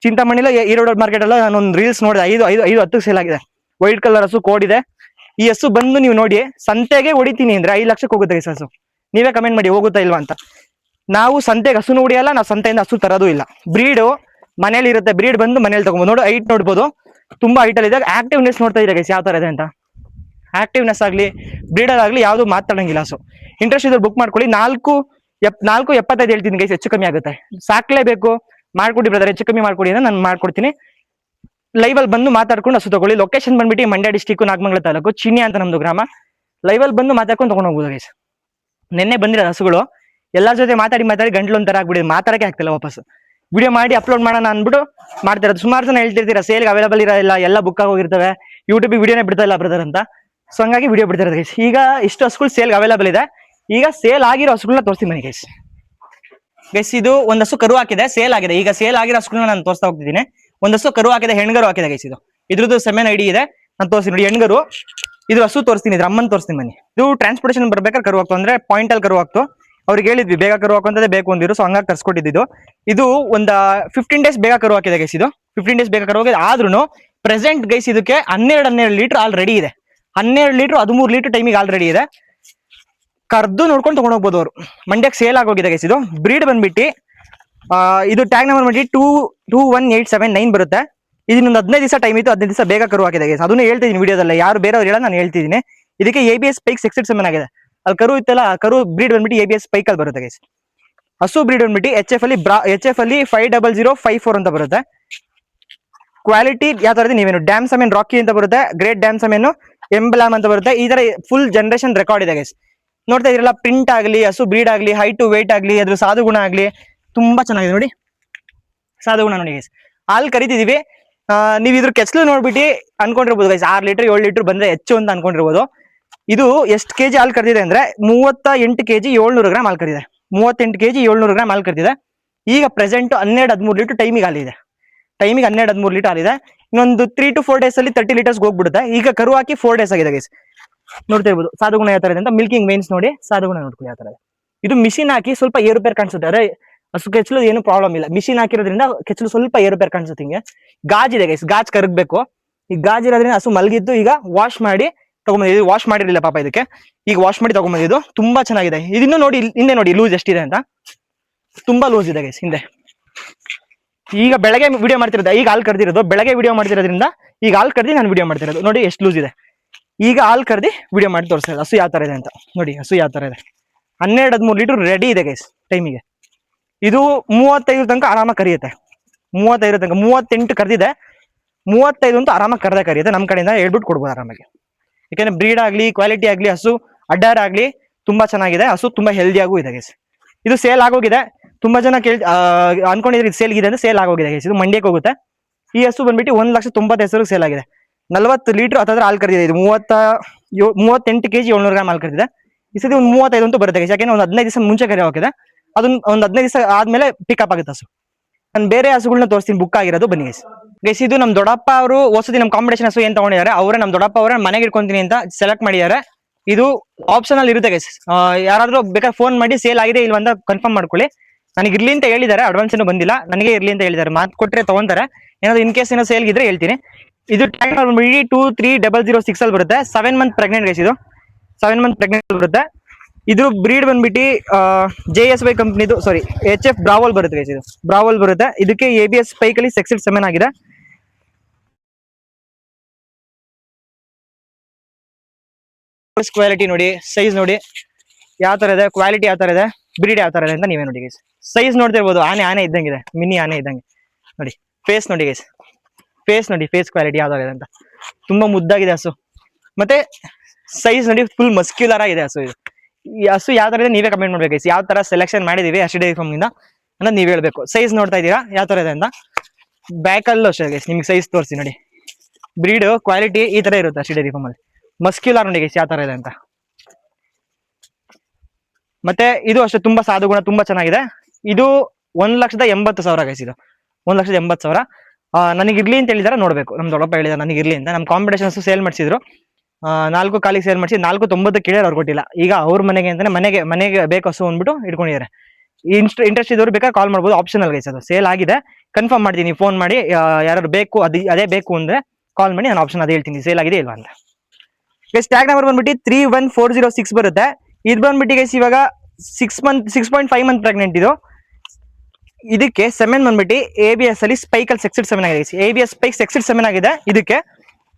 ಚಿಂತಾಮಣಿಲಿ ಈರೋಡ್ ಮಾರ್ಕೆಟ್ ಅಲ್ಲ ನಾನು ಒಂದು ರೀಲ್ಸ್ ನೋಡಿದೆ, 5-10 ಸೇಲ್ ಆಗಿದೆ. ವೈಟ್ ಕಲರ್ ಹಸು ಕೋಡ್ ಇದೆ. ಈ ಹಸು ಬಂದು ನೀವು ನೋಡಿ ಸಂತೆಗೆ ಹೊಡಿತೀನಿ ಅಂದ್ರೆ 5 ಲಕ್ಷಕ್ಕೆ ಹೋಗುತ್ತೆ ಈ ಹಸು. ನೀವೇ ಕಮೆಂಟ್ ಮಾಡಿ ಹೋಗುತ್ತಾ ಇಲ್ವಾ ಅಂತ. ನಾವು ಸಂತೆಗೆ ಹಸುನು ಹೊಡಿಯಲ್ಲ, ನಾವು ಸಂತೆಯಿಂದ ಹಸು ತರೋದು ಇಲ್ಲ. ಬ್ರೀಡು ಮನೇಲಿ ಇರುತ್ತೆ, ಬ್ರೀಡ್ ಬಂದು ಮನೇಲಿ ತಗೊಂಬೋದು. ನೋಡಿ ಹೈಟ್ ನೋಡ್ಬೋದು, ತುಂಬಾ ಹೈಟ್ ಅಲ್ಲಿ ಇದೆ. ಆಕ್ಟಿವ್ನೆಸ್ ನೋಡ್ತಾ ಇದ್ರೆ ಗೈಸ್ ಯಾವ ತರ ಇದೆ ಅಂತ. ಆಕ್ಟಿವ್ನೆಸ್ ಆಗಲಿ ಬ್ರೀಡರ್ ಆಗಲಿ ಯಾವುದು ಮಾತಾಡಂಗಿಲ್ಲ. ಸೊ ಇಂಟ್ರೆಸ್ಟ್ ಇದ್ರೆ ಬುಕ್ ಮಾಡ್ಕೊಳ್ಳಿ. 4,75 ಹೇಳ್ತೀನಿ ಗೈಸ್, ಹೆಚ್ಚು ಕಮ್ಮಿ ಆಗುತ್ತೆ. ಸಾಕ್ಲೇಬೇಕು, ಮಾಡ್ಕೊಡಿ ಬ್ರದರ್, ಹೆಚ್ಚು ಕಮ್ಮಿ ಮಾಡ್ಕೊಡಿ ಅಂದ್ರೆ ನಾನು ಮಾಡ್ಕೊಡ್ತೀನಿ. ಲೈವ್ ಅಲ್ಲಿ ಬಂದು ಮಾತಾಡ್ಕೊಂಡು ಹಸು ತಗೊಳ್ಳಿ. ಲೊಕೇಶನ್ ಬಂದ್ಬಿಟ್ಟು ಮಂಡ್ಯ ಡಿಸ್ಟಿಕ್ ನಾಗಮಂಗಲ ತಾಲೂಕು, ಚಿನ್ನಿ ಅಂತ ನಮ್ದು ಗ್ರಾಮ. ಲೈವ್ ಅಲ್ಲಿ ಬಂದು ಮಾತಾಡ್ಕೊಂಡು ತಗೊಂಡು ಹೋಗ್ಬೋದು ಗೈಸ್. ನಿನ್ನೆ ಬಂದಿರೋ ಹಸುಗಳು ಎಲ್ಲರ ಜೊತೆ ಮಾತಾಡಿ ಗಂಟ್ಲು ಒಂಥರ ಆಗ್ಬಿಡಿ, ಮಾತಾಡಕ್ಕೆ ಆಗ್ತಿಲ್ಲ. ವಾಪಸ್ ವಿಡಿಯೋ ಮಾಡಿ ಅಪ್ಲೋಡ್ ಮಾಡೋಣ ಅಂದ್ಬಿಟ್ಟು ಮಾಡ್ತಿರೋದು. ಸುಮಾರು ಜನ ಹೇಳ್ತಿರ್ತೀರಾ ಸೇಲ್ಗೆ ಅವೈಲೇಬಲ್ ಇರೋಲ್ಲ, ಎಲ್ಲ ಬುಕ್ ಆಗೋಗಿರ್ತವೆ, ಯೂಟ್ಯೂಬ್ ವಿಡಿಯೋನೇ ಬಿಡ್ತಾ ಇಲ್ಲ ಬ್ರದರ್ ಅಂತ. ಸೊ ಹಂಗಾಗಿ ವಿಡಿಯೋ ಬಿಡ್ತಿರೋದು ಗೈಸ್. ಈಗ ಇಷ್ಟು ಹಸುಗಳು ಸೇಲ್ಗೆ ಅವೈಲೇಬಲ್ ಇದೆ. ಈಗ ಸೇಲ್ ಆಗಿರೋ ಹಸುಗಳನ್ನ ತೋರಿಸ್ತೀನಿ ಬನ್ನಿ ಗೈಸ್. ಇದು ಒಂದು ಹಸು ಕರು ಹಾಕಿದೆ, ಸೇಲ್ ಆಗಿದೆ. ಈಗ ಸೇಲ್ ಆಗಿರೋ ಹಸುಗಳನ್ನ ನಾನು ತೋರಿಸ್ತಾ ಹೋಗ್ತಿದ್ದೀನಿ. ಒಂದು ಹಸು ಕರು ಹಾಕಿದೆ, ಹೆಣ್ಗರು ಹಾಕಿದೆ ಗೈಸ್. ಇದ್ರದ್ದು ಸೆಮೆನ್ ಐಡಿ ಇದೆ, ನಾನು ತೋರಿಸ್ತೀನಿ ನೋಡಿ. ಹೆಣ್ಗರು ಇದು ಹಸು ತೋರಿಸ್ತೀನಿ, ಇದ್ರ ಅಮ್ಮನ್ ತೋರಿಸ್ತೀನಿ ಬನ್ನಿ. ಇದು ಟ್ರಾನ್ಸ್ಪೋರ್ಟೇಷನ್ ಬರ್ಬೇಕಾದ್ರೆ ಕರು ಹಾಕ್ತು, ಅಂದ್ರೆ ಪಾಯಿಂಟ್ ಅಲ್ಲಿ ಕರು ಹಾಕ್ತು. ಅವ್ರಿಗೆ ಹೇಳಿದ್ವಿ ಬೇಗ ಕರು ಹಾಕುವಂತದೇ ಬೇಕು ಅಂದಿರು, ಸೊ ಹಂಗಾಗಿ ತರ್ಸ್ಕೊಟ್ಟಿದ್ದು. ಇದು ಒಂದು 15 ಡೇಸ್ ಬೇಗ ಕರು ಹಾಕಿದೆ ಗೈಸ್. ಇದು 15 ಡೇಸ್ ಬೇಗ ಕರು ಹಾಕಿದೆ. ಆದ್ರೂ ಪ್ರೆಸೆಂಟ್ ಗೈಸ್ ಇದಕ್ಕೆ 12 ಲೀಟರ್ ಹಾಲ್ ರೆಡಿ ಇದೆ. 12 ಲೀಟರ್ 13 ಲೀಟರ್ ಟೈಮಿಗೆ ಹಾಲ್ ರೆಡಿ ಇದೆ. ಕರ್ದು ನೋಡ್ಕೊಂಡು ತಗೊಂಡ್ ಹೋಗ್ಬೋದು ಅವರು. ಮಂಡ್ಯಕ್ಕೆ ಸೇಲ್ ಆಗೋಗಿದೆ ಗೈಸ್. ಇದು ಬ್ರೀಡ್ ಬಂದ್ಬಿಟ್ಟು ಇದು ಟ್ಯಾಗ್ ನಂಬರ್ ಬಂದ್ಬಿಟ್ಟು 21879 ಬರುತ್ತೆ. ಇದನ್ನೊಂದು 15 ದಿವಸ ಟೈಮ್ ಇತ್ತು, 15 ದಿವಸ ಬೇಗ ಕರು ಹಾಕಿದೆ ಗೈಸ್. ಅದನ್ನು ಹೇಳ್ತಿದ್ದೀನಿ ವಿಡಿಯೋದಲ್ಲಿ, ಯಾರು ಬೇರೆಯವ್ರು ಹೇಳ ನಾನು ಹೇಳ್ತಿದ್ದೀನಿ. ಇದಕ್ಕೆ ABS ಸ್ಪೈಕ್ 6 ಆಗಿದೆ. ಅಲ್ಲಿ ಕರು ಇತ್ತಲ್ಲ, ಕರು ಬ್ರೀಡ್ ಬಂದ್ಬಿಟ್ಟು ABS ಸ್ಪೈಕ್ ಅಲ್ಲಿ ಬರುತ್ತೆ ಗೈಸ್. ಹಸು ಬ್ರೀಡ್ ಬಂದ್ಬಿಟ್ಟು HF ಅಲ್ಲಿ 50054 ಅಂತ ಬರುತ್ತೆ. ಕ್ವಾಲಿಟಿ ಯಾವ ತರ ಇದೆ ನೀವೇನು, ಡ್ಯಾಮ್ ಸಮೇನ್ ರಾಕಿ ಅಂತ ಬರುತ್ತೆ, ಗ್ರೇಟ್ ಡ್ಯಾಮ್ ಸಮೇನು ಎಂಬ್ಲಾಮ್ ಅಂತ ಬರುತ್ತೆ. ಈ ತರ ಫುಲ್ ಜನರೇಷನ್ ರೆಕಾರ್ಡ್ ಇದೆ ಗೈಸ್. ನೋಡ್ತಾ ಇದ್ರಲ್ಲ, ಪ್ರಿಂಟ್ ಆಗಲಿ, ಹಸು ಬ್ರೀಡ್ ಆಗಲಿ, ಹೈಟ್ ವೇಟ್ ಆಗಲಿ, ಅದ್ರ ಸಾಧು ಗುಣ ಆಗಲಿ ತುಂಬಾ ಚೆನ್ನಾಗಿದೆ ನೋಡಿ. ಸಾಧು ಗುಣ ನೋಡಿ ಗೈಸ್. ಹಾಲು ಕರಿತಿದೀವಿ. ನೀವು ಇದ್ರ ಕೆಚ್ಚಲು ನೋಡ್ಬಿಟ್ಟು ಅನ್ಕೊಂಡಿರ್ಬೋದು ಗೈಸ್, 6 ಲೀಟರ್ 7 ಲೀಟರ್ ಬಂದ್ರೆ ಹೆಚ್ಚು ಅಂತ ಅನ್ಕೊಂಡಿರ್ಬೋದು. ಇದು ಎಷ್ಟು ಕೆಜಿ ಹಾಲು ಕರೆದಿದೆ ಅಂದ್ರೆ 38 kg 700 ಗ್ರಾಮ್ ಹಾಲು ಕರಿದೆ. 38 kg 700 ಗ್ರಾಮ್ ಹಾಲು ಕರೆದಿದೆ. ಈಗ ಪ್ರೆಸೆಂಟ್ 12-13 ಲೀಟರ್ ಟೈಮಿಗೆ ಹಾಲಿದೆ. 12-13 ಲೀಟರ್ ಹಾಲಿದೆ. ಇನ್ನೊಂದು 3 to 4 ಡೇಸ್ ಅಲ್ಲಿ 30 ಲೀಟರ್ಸ್ ಹೋಗ್ಬಿಡುತ್ತೆ. ಈಗ ಕರು ಹಾಕಿ 4 ಡೇಸ್ ಆಗಿದೆ ಗೈಸ್. ನೋಡ್ತಾ ಇರ್ಬೋದು ಸಾಧುಗುಣ ಯಾವ ತರ ಇದೆ ಅಂತ. ಮಿಲ್ಕಿಂಗ್ ವೇನ್ಸ್ ನೋಡಿ, ಸಾಧುಗುಣ ನೋಡ್ಕೊಳ್ಳಿ ಯಾವ ತರ ಇದೆ. ಇದು ಮಿಷಿನ್ ಹಾಕಿ ಸ್ವಲ್ಪ ಏರುಪೇರ್ ಕಾಣಿಸುತ್ತೆ, ಅರೆ ಹಸು ಕೆಚ್ಚಲು ಏನು ಪ್ರಾಬ್ಲಮ್ ಇಲ್ಲ. ಮಿಷಿನ್ ಹಾಕಿರೋದ್ರಿಂದ ಕೆಚ್ಚಲು ಸ್ವಲ್ಪ ಏರುಪೇರ್ ಕಾಣಿಸುತ್ತೆ. ಹಿಂಗೆ ಗಾಜಿದೆ ಗೈಸ್, ಗಾಜ್ ಕರಗಬೇಕು. ಈ ಗಾಜಿರೋದ್ರಿಂದ ಹಸು ಮಲಗಿದ್ದು ಈಗ ವಾಶ್ ಮಾಡಿ ತಗೊಂಬಂದಿದ್ದು. ವಾಶ್ ಮಾಡಿರಲಿಲ್ಲ ಪಾಪ ಇದಕ್ಕೆ, ಈಗ ವಾಶ್ ಮಾಡಿ ತಗೊಂಬಂದಿದ್ದು. ತುಂಬಾ ಚೆನ್ನಾಗಿದೆ. ಇದನ್ನು ನೋಡಿ, ಹಿಂದೆ ನೋಡಿ ಲೂಸ್ ಎಷ್ಟಿದೆ ಅಂತ, ತುಂಬಾ ಲೂಸ್ ಇದೆ ಗೈಸ್ ಹಿಂದೆ. ಈಗ ಬೆಳಗ್ಗೆ ವಿಡಿಯೋ ಮಾಡ್ತಿರೋದು, ಈಗ ಹಾಲು ಕರೆದಿರೋದು ಬೆಳಗ್ಗೆ ವಿಡಿಯೋ ಮಾಡ್ತಿರೋದ್ರಿಂದ ಈಗ ಹಾಲು ಕರೆದಿ ನಾನು ವಿಡಿಯೋ ಮಾಡ್ತಿರೋದು. ನೋಡಿ ಎಷ್ಟು ಲೂಸ್ ಇದೆ. ಈಗ ಹಾಲು ಕರೆದಿ ವಿಡಿಯೋ ಮಾಡಿ ತೋರಿಸ್ತಾ ಹಸು ಯಾವ ತರ ಇದೆ ಅಂತ ನೋಡಿ. ಹಸು ಯಾವ ತರ ಇದೆ, 12-13 ಲೀಟರ್ ರೆಡಿ ಇದೆ ಗೈಸ್ ಟೈಮಿಗೆ. ಇದು 35 ತನಕ ಆರಾಮಾಗಿ ಕರಿಯುತ್ತೆ. 35 ತನಕ, 38 ಕರೆದಿದೆ, 35 ಅಂತೂ ಆರಾಮಾಗಿ ಕರೆದೇ ಕರಿಯುತ್ತೆ. ನಮ್ಮ ಕಡೆಯಿಂದ ಹೇಳ್ಬಿಟ್ಟು ಕೊಡ್ಬೋದು ಆರಾಮಾಗಿ. ಯಾಕಂದ್ರೆ ಬ್ರೀಡ್ ಆಗ್ಲಿ, ಕ್ವಾಲಿಟಿ ಆಗ್ಲಿ, ಹಸು ಅಡ್ಡಾರ ಆಗ್ಲಿ ತುಂಬಾ ಚೆನ್ನಾಗಿದೆ. ಹಸು ತುಂಬಾ ಹೆಲ್ದಿಯಾಗೂ ಇದೆ ಗೈಸ್. ಇದು ಸೇಲ್ ಆಗೋಗಿದೆ. ತುಂಬಾ ಜನ ಅನ್ಕೊಂಡಿದ್ರೆ ಇದು ಸೇಲ್ ಇದೆ ಅಂದ್ರೆ ಸೇಲ್ ಆಗೋಗಿದೆ ಗೈಸ್. ಇದು ಮಂಡ್ಯಕ್ಕೆ ಹೋಗುತ್ತೆ. ಈ ಹಸು ಬಂದ್ಬಿಟ್ಟು 1,95,000 ಸೇಲ್ ಆಗಿದೆ. 40 ಲೀಟರ್ ಹತ್ತಿರ ಹಾಲು ಕರೆದಿದೆ. ಇದು 38 kg 700 ಗ್ರಾಮ್ ಹಾಲು ಕರೆದಿದೆ. ಈ ಸತಿ ಒಂದು 35 ಅಂತೂ ಬರುತ್ತೆ ಗೈಸ್. ಯಾಕೆಂದ್ರೆ ಒಂದು 15 ದಿವಸ ಮುಂಚೆ ಕರೆ ಹೋಗಿದೆ. ಅದನ್ನ ಒಂದು 15 ದಿವಸ ಆದ್ಮೇಲೆ ಪಿಕಪ್ ಆಗುತ್ತೆ ಹಸು. ನಾನು ಬೇರೆ ಹಸುಗಳನ್ನ ತೋರಿಸ್ತೀನಿ ಬುಕ್ ಆಗಿರೋದು, ಬನ್ನಿ ಗೈಸ್. ಗೈಸ್ ಇದು ನಮ್ಮ ದೊಡ್ಡಪ್ಪ ಅವರು ಹೊಸದಿ ನಮ್ಮ ಕಾಂಪಿಟೇಷನ್ ಹಸು ಏನ್ ತಗೊಂಡಿದ್ದಾರೆ, ಅವರೇ ನಮ್ಮ ದೊಡ್ಡಪ್ಪ ಅವರೇ ಮನೆಗೆ ಇಟ್ಕೊಂತೀನಿ ಅಂತ ಸೆಲೆಕ್ಟ್ ಮಾಡಿದ್ದಾರೆ. ಇದು ಆಪ್ಷನಲ್ ಇರುತ್ತೆ ಗೈಸ್. ಯಾರಾದ್ರೂ ಬೇಕಾದ್ರೆ ಫೋನ್ ಮಾಡಿ ಸೇಲ್ ಆಗಿದೆ ಇಲ್ವಾ ಅಂತ ಕನ್ಫರ್ಮ್ ಮಾಡ್ಕೊಳ್ಳಿ. ನನಗೆ ಇರ್ಲಿ ಅಂತ ಹೇಳಿದ್ದಾರೆ, ಅಡ್ವಾನ್ಸ್ ಏನೂ ಬಂದಿಲ್ಲ, ನನಗೆ ಇರ್ಲಿ ಅಂತ ಹೇಳಿದ್ದಾರೆ. ಮಾತು ಕೊಟ್ಟರೆ ತಗೊಂತಾರೆ. ಏನಾದ್ರು ಇನ್ ಕೇಸ್ ಏನೋ ಸೇಲ್ ಇದ್ರೆ ಹೇಳ್ತೀನಿ. ಇದು 23006 ಅಲ್ಲಿ ಬರುತ್ತೆ. 7 ಮಂತ್ ಪ್ರೆಗ್ನೆಂಟ್ ಗೈಸ್. ಇದು 7 ಮಂತ್ ಪ್ರೆಗ್ನೆಂಟ್ ಬರುತ್ತೆ. ಇದು ಬ್ರೀಡ್ ಬಂದ್ಬಿಟ್ಟು JSY ಕಂಪ್ನಿದು, ಸಾರಿ HF ಬ್ರಾವಲ್ ಬರುತ್ತೆ ಗೈಸ್. ಇದು ಬ್ರಾವಲ್ ಬರುತ್ತೆ. ಇದಕ್ಕೆ ABS ಸ್ಪೈಕ್ ಅಲ್ಲಿ 6-7 ಆಗಿದೆ. ಕ್ವಾಲಿಟಿ ನೋಡಿ, ಸೈಜ್ ನೋಡಿ ಯಾವ ತರ ಇದೆ, ಕ್ವಾಲಿಟಿ ಯಾವ ತರ ಇದೆ, ಬ್ರೀಡ್ ಯಾವ ತರ ಇದೆ ಅಂತ ನೀವೇ ನೋಡಿ ಗೈಸ್. ಸೈಜ್ ನೋಡ್ತಿರ್ಬೋದು, ಆನೆ ಇದ್ದಂಗಿದೆ, ಮಿನಿ ಆನೆ ಇದ್ದಂಗೆ ನೋಡಿ. ಫೇಸ್ ನೋಡಿ ಗೈಸ್, ಫೇಸ್ ನೋಡಿ, ಫೇಸ್ ಕ್ವಾಲಿಟಿ ಯಾವ ತರ ಇದೆ ಅಂತ. ತುಂಬಾ ಮುದ್ದಾಗಿದೆ ಹಸು. ಮತ್ತೆ ಸೈಜ್ ನೋಡಿ, ಫುಲ್ ಮಸ್ಕ್ಯುಲರ್ ಆಗಿದೆ ಹಸು. ಇದು ಈ ಹಸು ಯಾವ ತರ ಇದೆ ನೀವೇ ಕಮೆಂಟ್ ಮಾಡ್ಬೇಕು ಗೈಸ್. ಯಾವ ತರ ಸೆಲೆಕ್ಷನ್ ಮಾಡಿದೀವಿ ಅಷ್ಟೇ ಡೈರಿ ಫಾರ್ಮ್ ಇಂದ ಅನ್ನೋದು ನೀವ್ ಹೇಳ್ಬೇಕು. ಸೈಜ್ ನೋಡ್ತಾ ಇದೀರಾ ಯಾವ ತರ ಇದೆ ಅಂತ. ಬ್ಯಾಕ್ ಅಲ್ಲೂ ಅಷ್ಟೇ ಗೈಸ್, ನಿಮ್ಗೆ ಸೈಜ್ ತೋರಿಸಿ ನೋಡಿ. ಬ್ರೀಡ್ ಕ್ವಾಲಿಟಿ ಈ ತರ ಇರುತ್ತೆ ಅಷ್ಟೇ ಡೈರಿ ಫಾರ್ಮ್ ಅಲ್ಲಿ. ಮಸ್ಕ್ಯುಲರ್ ನೋಡಿ ಗೈಸ್ ಯಾವ ತರ ಇದೆ ಅಂತ. ಮತ್ತೆ ಇದು ಅಷ್ಟೇ ತುಂಬಾ ಸಾಧು ಗುಣ, ತುಂಬಾ ಚೆನ್ನಾಗಿದೆ. ಇದು 1,80,000 ಗೈಸ್. ಇದು 1,80,000. ನನಗೆ ಇರ್ಲಿ ಅಂತ ಹೇಳಿದಾರೆ, ನೋಡ್ಬೇಕು. ನಮ್ ದೊಡ್ಡಪ್ಪ ಹೇಳಿದಾರೆ ನನಗೆ ಇರ್ಲಿ ಅಂತ. ನಮ್ಮ ಕಾಂಪಿಟೇಷನ್ಸ್ ಸೇಲ್ ಮಾಡಿಸಿದ್ರು, 4 ಕಾಲಿಗೆ ಸೇಲ್ ಮಾಡಿಸಿ 4.90 ಕೇಳಿದ್ರೆ ಅವ್ರು ಕೊಟ್ಟಿಲ್ಲ. ಈಗ ಅವ್ರ ಮನೆಗೆ ಅಂತಾನೆ ಮನೆಗೆ ಬೇಕು ಹಸು ಅಂದ್ಬಿಟ್ಟು ಇಟ್ಕೊಂಡಿದ್ದಾರೆ. ಇಂಟ್ರೆಸ್ಟ್ ಇದ್ದವ್ರು ಬೇಕಾದ್ರೆ ಕಾಲ್ ಮಾಡ್ಬೋದು, ಆಪ್ಷನಲ್ ಗೈಸ್. ಅದು ಸೇಲ್ ಆಗಿದೆ, ಕನ್ಫರ್ಮ್ ಮಾಡ್ತೀನಿ. ಫೋನ್ ಮಾಡಿ ಯಾರು ಬೇಕು ಅದೇ ಬೇಕು ಅಂದ್ರೆ ಕಾಲ್ ಮಾಡಿ, ನಾನು ಆಪ್ಷನ್ ಅದೇ ಹೇಳ್ತೀನಿ ಸೇಲ್ ಆಗಿದೆ ಇಲ್ವಾ ಅಂತ. ಗೈಸ್ ಟ್ಯಾಗ್ ನಂಬರ್ ಬಂದ್ಬಿಟ್ಟು 31406 ಬರುತ್ತೆ. ಇದು ಬಂದ್ಬಿಟ್ಟು ಗೈಸ್ ಇವಾಗ 6.5 ಮಂತ್ ಪ್ರೆಗ್ನೆಂಟ್. ಇದಕ್ಕೆ ಸೆಮೆನ್ ಬಂದ್ಬಿಟ್ಟು ABS ಅಲ್ಲಿ ಸ್ಪೈಕಲ್ ಸೆಕ್ಸಿಡ್ ಸೆಮೆನ್ ಆಗಿದೆ. ABS ಸ್ಪೈಕ್ ಸೆಕ್ಸಿಡ್ ಸೆಮೆನ್ ಆಗಿದೆ ಇದಕ್ಕೆ.